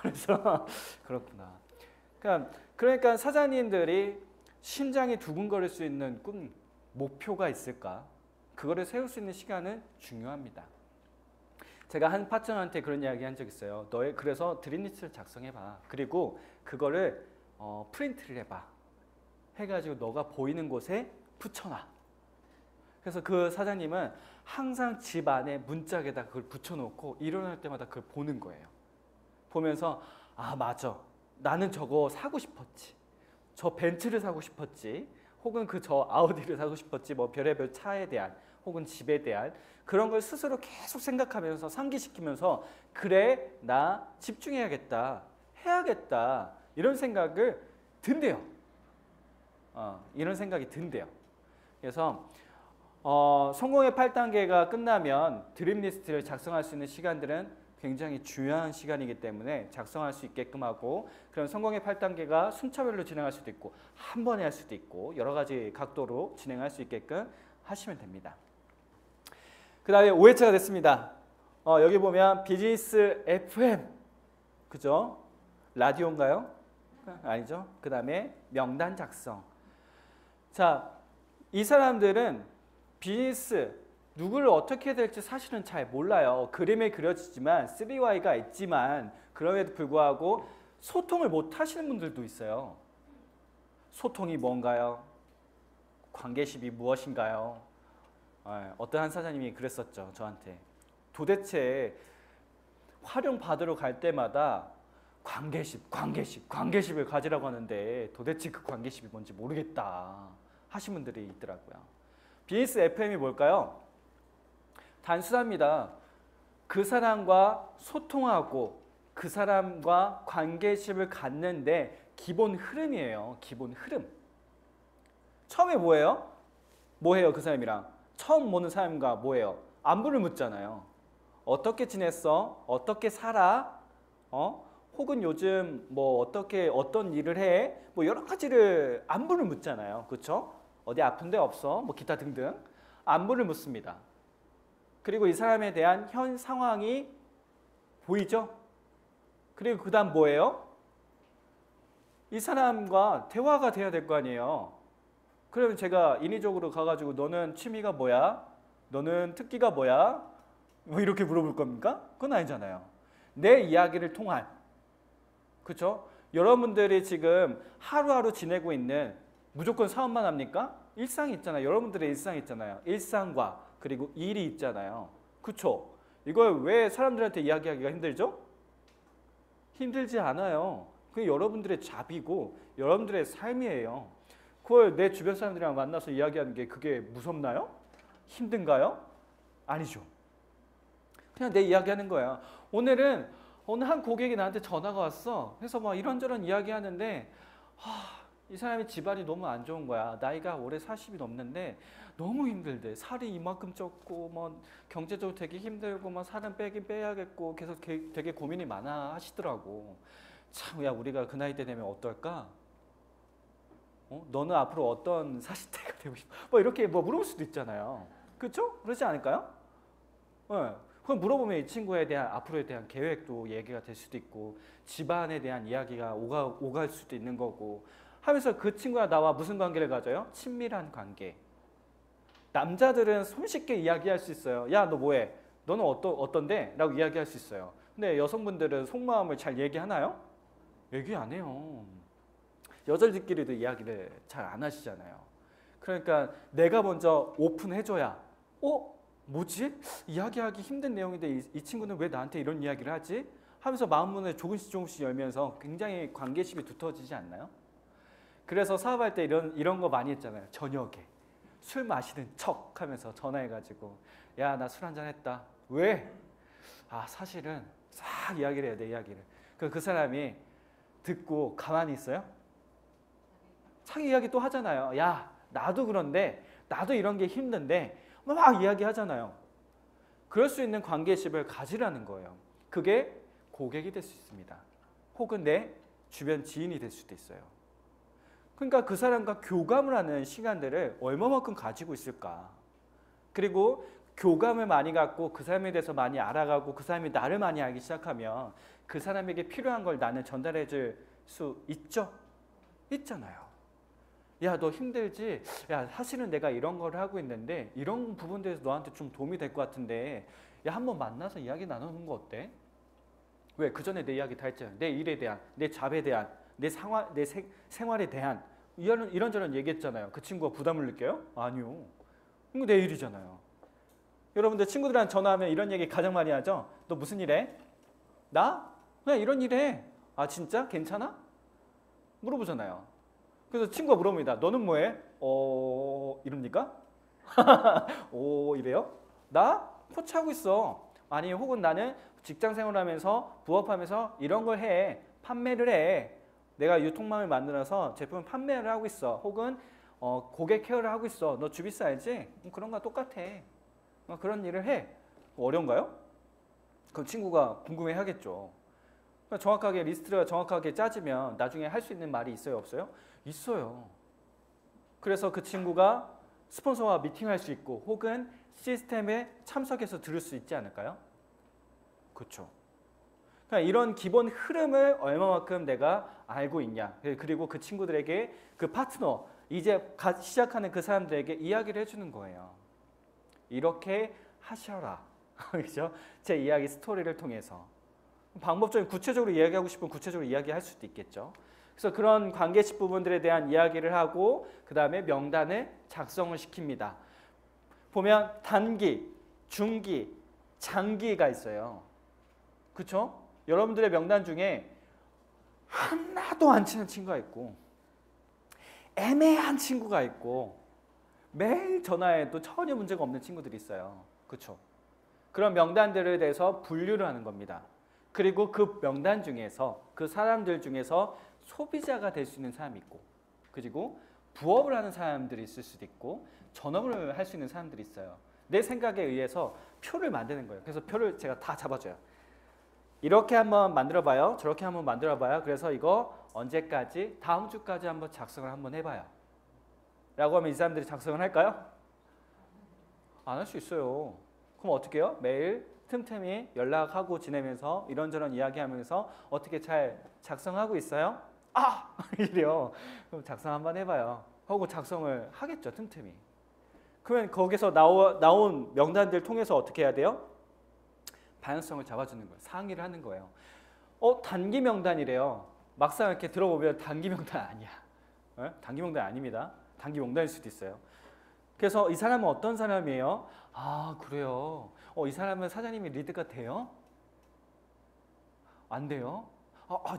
그래서 그렇구나. 그러니까 사장님들이 심장이 두근거릴 수 있는 꿈, 목표가 있을까? 그거를 세울 수 있는 시간은 중요합니다. 제가 한 파트너한테 그런 이야기 한 적 있어요. 그래서 드림리스트를 작성해봐. 그리고 그거를 프린트를 해봐. 해가지고 너가 보이는 곳에 붙여놔. 그래서 그 사장님은 항상 집 안에 문짝에다 그걸 붙여놓고 일어날 때마다 그걸 보는 거예요. 보면서 맞아. 나는 저거 사고 싶었지. 저 벤츠를 사고 싶었지. 혹은 저 아우디를 사고 싶었지. 뭐 별의별 차에 대한 혹은 집에 대한 그런 걸 스스로 계속 생각하면서 상기시키면서 그래 나 집중해야겠다. 해야겠다. 이런 생각을 든대요. 이런 생각이 든대요. 그래서 성공의 8단계가 끝나면 드림 리스트를 작성할 수 있는 시간들은 굉장히 중요한 시간이기 때문에 작성할 수 있게끔 하고 그럼 성공의 8단계가 순차별로 진행할 수도 있고 한 번에 할 수도 있고 여러 가지 각도로 진행할 수 있게끔 하시면 됩니다. 그 다음에 5회차가 됐습니다. 여기 보면 비즈니스 FM 그죠? 라디오인가요? 아니죠. 그 다음에 명단 작성. 자, 이 사람들은 비즈니스 누구를 어떻게 해야 될지 사실은 잘 몰라요. 그림에 그려지지만 3Y가 있지만 그럼에도 불구하고 소통을 못 하시는 분들도 있어요. 소통이 뭔가요? 관계십이 무엇인가요? 어떤 한 사장님이 그랬었죠. 저한테. 도대체 활용 받으러 갈 때마다 관계십을 가지라고 하는데 도대체 그 관계십이 뭔지 모르겠다 하신 분들이 있더라고요. 비즈니스 FM이 뭘까요? 단순합니다. 그 사람과 소통하고 그 사람과 관계심을 갖는데 기본 흐름이에요. 기본 흐름. 처음에 뭐예요? 뭐해요 그 사람이랑? 처음 보는 사람과 뭐해요? 안부를 묻잖아요. 어떻게 지냈어? 어떻게 살아? 혹은 요즘 뭐 어떤 일을 해? 뭐 여러 가지를 안부를 묻잖아요. 그렇죠? 어디 아픈 데 없어? 뭐 기타 등등 안부를 묻습니다. 그리고 이 사람에 대한 현 상황이 보이죠? 그리고 그 다음 뭐예요? 이 사람과 대화가 돼야 될 거 아니에요. 그러면 제가 인위적으로 가가지고 너는 취미가 뭐야? 너는 특기가 뭐야? 뭐 이렇게 물어볼 겁니까? 그건 아니잖아요. 내 이야기를 통한 그렇죠? 여러분들이 지금 하루하루 지내고 있는 무조건 사업만 합니까? 일상이 있잖아요. 여러분들의 일상이 있잖아요. 일상과 그리고 일이 있잖아요. 그렇죠? 이걸 왜 사람들한테 이야기하기가 힘들죠? 힘들지 않아요. 그게 여러분들의 잡이고 여러분들의 삶이에요. 그걸 내 주변 사람들이랑 만나서 이야기하는 게 그게 무섭나요? 힘든가요? 아니죠. 그냥 내 이야기하는 거야. 오늘 한 고객이 나한테 전화가 왔어. 그래서 막 이런저런 이야기하는데 이 사람이 집안이 너무 안 좋은 거야. 나이가 올해 40이 넘는데 너무 힘들대. 살이 이만큼 쪘고 뭐 경제적으로 되게 힘들고 뭐 살은 빼긴 빼야겠고 계속 되게 고민이 많아 하시더라고. 참, 야, 우리가 그 나이 때 되면 어떨까? 너는 앞으로 어떤 40대가 되고 싶어? 뭐 이렇게 뭐 물어볼 수도 있잖아요. 그렇죠? 그렇지 않을까요? 네. 그럼 물어보면 이 친구에 대한 앞으로에 대한 계획도 얘기가 될 수도 있고 집안에 대한 이야기가 오갈 수도 있는 거고 하면서 그 친구가 나와 무슨 관계를 가져요? 친밀한 관계. 남자들은 손쉽게 이야기할 수 있어요. 야, 너 뭐해? 너는 어떤데? 라고 이야기할 수 있어요. 근데 여성분들은 속마음을 잘 얘기하나요? 얘기 안 해요. 여자들끼리도 이야기를 잘 안 하시잖아요. 그러니까 내가 먼저 오픈해줘야 뭐지? 이야기하기 힘든 내용인데 이 친구는 왜 나한테 이런 이야기를 하지? 하면서 마음문을 조금씩 열면서 굉장히 관계심이 두터워지지 않나요? 그래서 사업할 때 이런 거 많이 했잖아요. 저녁에 술 마시는 척 하면서 전화해가지고 야, 나 술 한잔 했다. 왜? 사실은 싹 이야기를 해야 돼. 이야기를. 그 사람이 듣고 가만히 있어요? 자기 이야기 또 하잖아요. 야, 나도 그런데 나도 이런 게 힘든데 막 이야기하잖아요. 그럴 수 있는 관계십을 가지라는 거예요. 그게 고객이 될 수 있습니다. 혹은 내 주변 지인이 될 수도 있어요. 그러니까 그 사람과 교감을 하는 시간들을 얼마만큼 가지고 있을까. 그리고 교감을 많이 갖고 그 사람에 대해서 많이 알아가고 그 사람이 나를 많이 알기 시작하면 그 사람에게 필요한 걸 나는 전달해 줄 수 있죠? 있잖아요. 야, 너 힘들지? 야, 사실은 내가 이런 걸 하고 있는데 이런 부분들에서 너한테 좀 도움이 될 것 같은데 야, 한번 만나서 이야기 나누는 거 어때? 왜? 그 전에 내 이야기 다 했잖아요. 내 일에 대한, 내 잡에 대한, 내 생활에 대한 이런저런 얘기했잖아요. 그 친구가 부담을 느껴요? 아니요. 이거 내 일이잖아요. 여러분들 친구들한테 전화하면 이런 얘기 가장 많이 하죠? 너 무슨 일 해? 나? 그냥 이런 일 해. 아, 진짜? 괜찮아? 물어보잖아요. 그래서 친구가 물어봅니다. 너는 뭐해? 이럽니까? 이래요? 나 코치하고 있어. 아니, 혹은 나는 직장 생활하면서 부업하면서 이런 걸 해. 판매를 해. 내가 유통망을 만들어서 제품을 판매를 하고 있어. 혹은 고객 케어를 하고 있어. 너 주비스 알지? 그런 거 똑같아. 그런 일을 해. 어려운가요? 그럼 친구가 궁금해 하겠죠. 정확하게 리스트를 정확하게 짜지면 나중에 할 수 있는 말이 있어요, 없어요? 있어요. 그래서 그 친구가 스폰서와 미팅할 수 있고 혹은 시스템에 참석해서 들을 수 있지 않을까요? 그렇죠. 그러니까 이런 기본 흐름을 얼마만큼 내가 알고 있냐. 그리고 그 친구들에게 그 파트너, 이제 시작하는 그 사람들에게 이야기를 해주는 거예요. 이렇게 하셔라. 그렇죠? 제 이야기 스토리를 통해서. 방법적인 구체적으로 이야기하고 싶으면 구체적으로 이야기할 수도 있겠죠. 그래서 그런 관계식 부분들에 대한 이야기를 하고 그 다음에 명단을 작성을 시킵니다. 보면 단기, 중기, 장기가 있어요. 그렇죠? 여러분들의 명단 중에 하나도 안 친한 친구가 있고 애매한 친구가 있고 매일 전화해도 전혀 문제가 없는 친구들이 있어요. 그렇죠? 그런 명단들에 대해서 분류를 하는 겁니다. 그리고 그 명단 중에서 그 사람들 중에서 소비자가 될 수 있는 사람이 있고 그리고 부업을 하는 사람들이 있을 수도 있고 전업을 할 수 있는 사람들이 있어요. 내 생각에 의해서 표를 만드는 거예요. 그래서 표를 제가 다 잡아줘요. 이렇게 한번 만들어봐요. 저렇게 한번 만들어봐요. 그래서 이거 언제까지? 다음 주까지 한번 작성을 한번 해봐요. 라고 하면 이 사람들이 작성을 할까요? 안 할 수 있어요. 그럼 어떻게 해요? 매일 틈틈이 연락하고 지내면서 이런저런 이야기하면서 어떻게 잘 작성하고 있어요? 이래요. 그럼 작성 한번 해봐요. 하고 작성을 하겠죠. 틈틈이. 그러면 거기서 나온 명단들 통해서 어떻게 해야 돼요? 방향성을 잡아주는 거예요. 상의를 하는 거예요. 단기 명단이래요. 막상 이렇게 들어보면 단기 명단 아니야. 단기 명단 아닙니다. 단기 명단일 수도 있어요. 그래서 이 사람은 어떤 사람이에요? 그래요. 이 사람은 사장님이 리드가 돼요? 안 돼요?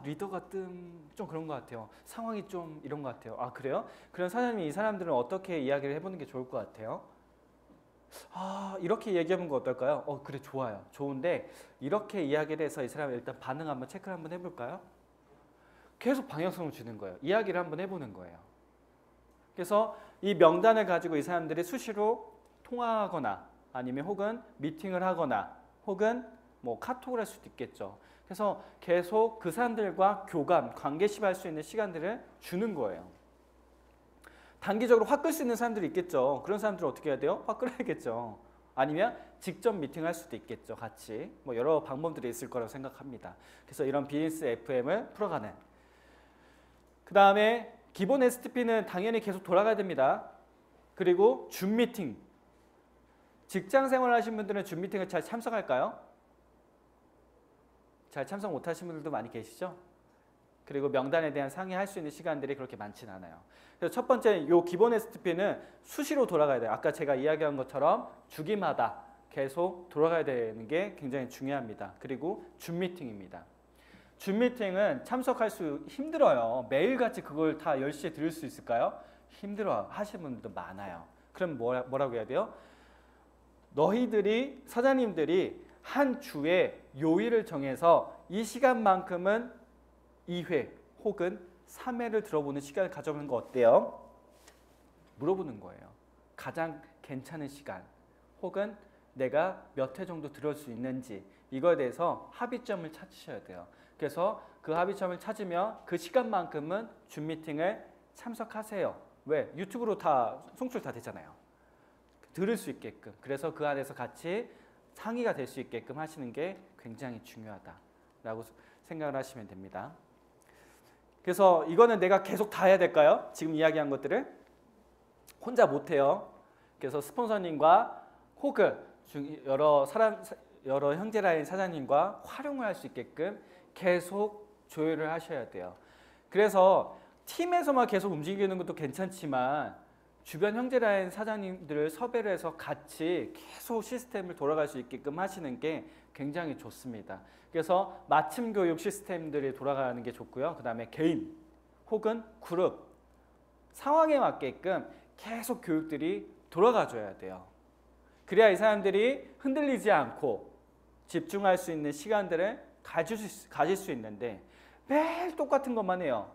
리더가 좀 그런 것 같아요. 상황이 좀 이런 것 같아요. 그래요? 그럼 사장님이 이 사람들은 어떻게 이야기를 해보는 게 좋을 것 같아요? 이렇게 얘기하는 거 어떨까요? 그래, 좋아요. 좋은데 이렇게 이야기를 해서 이 사람이 일단 반응 한번 체크를 한번 해볼까요? 계속 방향성을 주는 거예요. 이야기를 한번 해보는 거예요. 그래서 이 명단을 가지고 이 사람들이 수시로 통화하거나 아니면 혹은 미팅을 하거나 혹은 뭐 카톡을 할 수도 있겠죠. 그래서 계속 그 사람들과 교감, 관계심할 수 있는 시간들을 주는 거예요. 단기적으로 확 끌 수 있는 사람들이 있겠죠. 그런 사람들은 어떻게 해야 돼요? 확 끌어야겠죠. 아니면 직접 미팅할 수도 있겠죠. 같이. 뭐 여러 방법들이 있을 거라고 생각합니다. 그래서 이런 비즈니스 FM을 풀어가는. 그 다음에 기본 STP는 당연히 계속 돌아가야 됩니다. 그리고 줌 미팅. 직장 생활 하신 분들은 줌 미팅을 잘 참석할까요? 잘 참석 못 하신 분들도 많이 계시죠? 그리고 명단에 대한 상의할 수 있는 시간들이 그렇게 많지는 않아요. 그래서 첫 번째 요 기본 STP는 수시로 돌아가야 돼요. 아까 제가 이야기한 것처럼 주기마다 계속 돌아가야 되는 게 굉장히 중요합니다. 그리고 줌 미팅입니다. 줌 미팅은 참석할 수 힘들어요. 매일같이 그걸 다 10시에 들을 수 있을까요? 힘들어 하시는 분들도 많아요. 그럼 뭐라고 해야 돼요? 너희들이 사장님들이 한 주에 요일을 정해서 이 시간만큼은 2회 혹은 3회를 들어보는 시간을 가져보는 거 어때요? 물어보는 거예요. 가장 괜찮은 시간 혹은 내가 몇 회 정도 들을 수 있는지 이거에 대해서 합의점을 찾으셔야 돼요. 그래서 그 합의점을 찾으면 그 시간만큼은 줌 미팅을 참석하세요. 왜? 유튜브로 다 송출 다 되잖아요. 들을 수 있게끔. 그래서 그 안에서 같이 상의가 될 수 있게끔 하시는 게 굉장히 중요하다라고 생각을 하시면 됩니다. 그래서 이거는 내가 계속 다 해야 될까요? 지금 이야기한 것들을 혼자 못해요. 그래서 스폰서님과 혹은 여러 형제라인 사장님과 활용을 할 수 있게끔 계속 조율을 하셔야 돼요. 그래서 팀에서만 계속 움직이는 것도 괜찮지만 주변 형제라인 사장님들을 섭외를 해서 같이 계속 시스템을 돌아갈 수 있게끔 하시는 게 굉장히 좋습니다. 그래서 맞춤 교육 시스템들이 돌아가는 게 좋고요. 그 다음에 개인 혹은 그룹 상황에 맞게끔 계속 교육들이 돌아가줘야 돼요. 그래야 이 사람들이 흔들리지 않고 집중할 수 있는 시간들을 가질 수 있는데 매일 똑같은 것만 해요.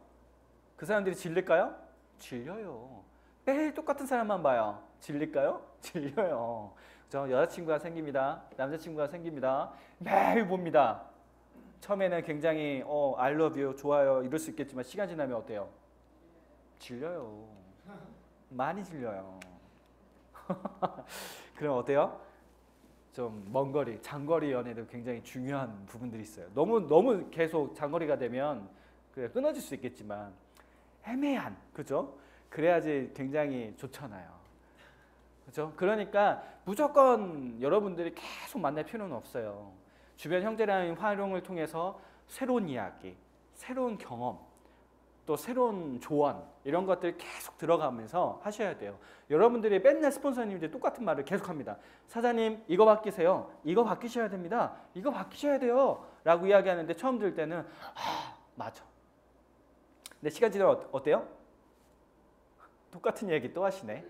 그 사람들이 질릴까요? 질려요. 매일 똑같은 사람만 봐요. 질릴까요? 질려요. 그죠? 여자친구가 생깁니다. 남자친구가 생깁니다. 매일 봅니다. 처음에는 굉장히 I love you, 좋아요 이럴 수 있겠지만 시간 지나면 어때요? 질려요. 많이 질려요. 그럼 어때요? 좀 먼 거리, 장거리 연애도 굉장히 중요한 부분들이 있어요. 너무 계속 장거리가 되면 끊어질 수 있겠지만 애매한, 그죠? 그래야지 굉장히 좋잖아요. 그죠? 그러니까 무조건 여러분들이 계속 만날 필요는 없어요. 주변 형제라인 활용을 통해서 새로운 이야기, 새로운 경험, 또 새로운 조언 이런 것들 계속 들어가면서 하셔야 돼요. 여러분들이 맨날 스폰서님들 똑같은 말을 계속합니다. 사장님 이거 바뀌세요. 이거 바뀌셔야 됩니다. 이거 바뀌셔야 돼요. 라고 이야기하는데 처음 들을 때는 맞아. 근데 시간 지나면 어때요? 똑같은 얘기 또 하시네.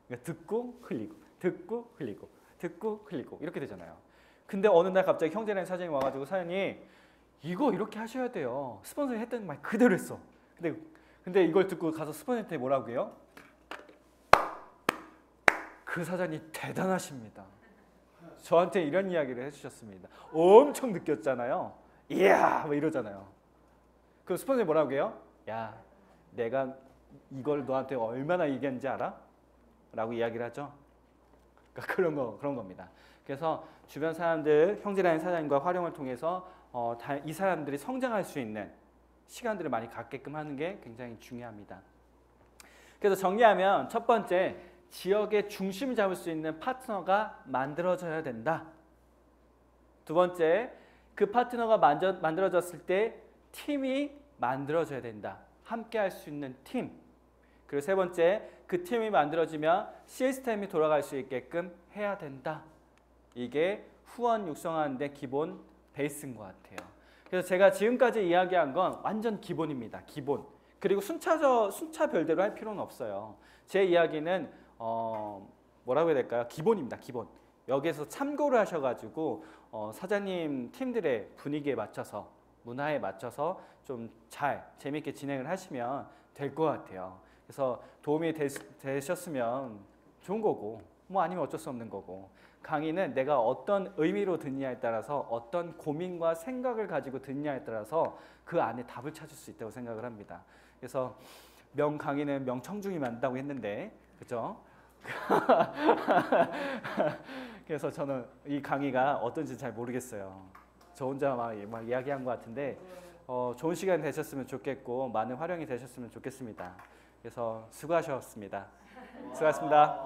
그러니까 듣고 흘리고 듣고 흘리고 듣고 흘리고 이렇게 되잖아요. 근데 어느 날 갑자기 형제라는 사장이 와가지고 사장님 이거 이렇게 하셔야 돼요. 스폰서님 했던 말 그대로 했어. 근데 이걸 듣고 가서 스폰서한테 뭐라고 해요? 그 사장님 대단하십니다. 저한테 이런 이야기를 해주셨습니다. 엄청 느꼈잖아요. 이야 뭐 이러잖아요. 그럼 스폰서님 뭐라고 해요? 야 내가 이걸 너한테 얼마나 얘기했는지 알아? 라고 이야기를 하죠. 그러니까 그런 겁니다. 그래서 주변 사람들, 형제라인 사장님과 활용을 통해서 이 사람들이 성장할 수 있는 시간들을 많이 갖게끔 하는 게 굉장히 중요합니다. 그래서 정리하면 첫 번째, 지역의 중심을 잡을 수 있는 파트너가 만들어져야 된다. 두 번째, 그 파트너가 만들어졌을 때 팀이 만들어져야 된다. 함께 할 수 있는 팀. 그리고 세 번째, 그 팀이 만들어지면 시스템이 돌아갈 수 있게끔 해야 된다. 이게 후원 육성하는 데 기본 베이스인 것 같아요. 그래서 제가 지금까지 이야기한 건 완전 기본입니다. 기본. 그리고 순차별대로 할 필요는 없어요. 제 이야기는 뭐라고 해야 될까요? 기본입니다. 기본. 여기에서 참고를 하셔가지고 사장님 팀들의 분위기에 맞춰서 문화에 맞춰서 좀 잘 재밌게 진행을 하시면 될 것 같아요. 그래서 도움이 되셨으면 좋은 거고 뭐 아니면 어쩔 수 없는 거고 강의는 내가 어떤 의미로 듣느냐에 따라서 어떤 고민과 생각을 가지고 듣느냐에 따라서 그 안에 답을 찾을 수 있다고 생각을 합니다. 그래서 명강의는 명청중이 만든다고 했는데 그죠? 그래서 저는 이 강의가 어떤지 잘 모르겠어요. 저 혼자 막 이야기한 것 같은데 좋은 시간 되셨으면 좋겠고 많은 활용이 되셨으면 좋겠습니다. 그래서 수고하셨습니다. 수고하셨습니다.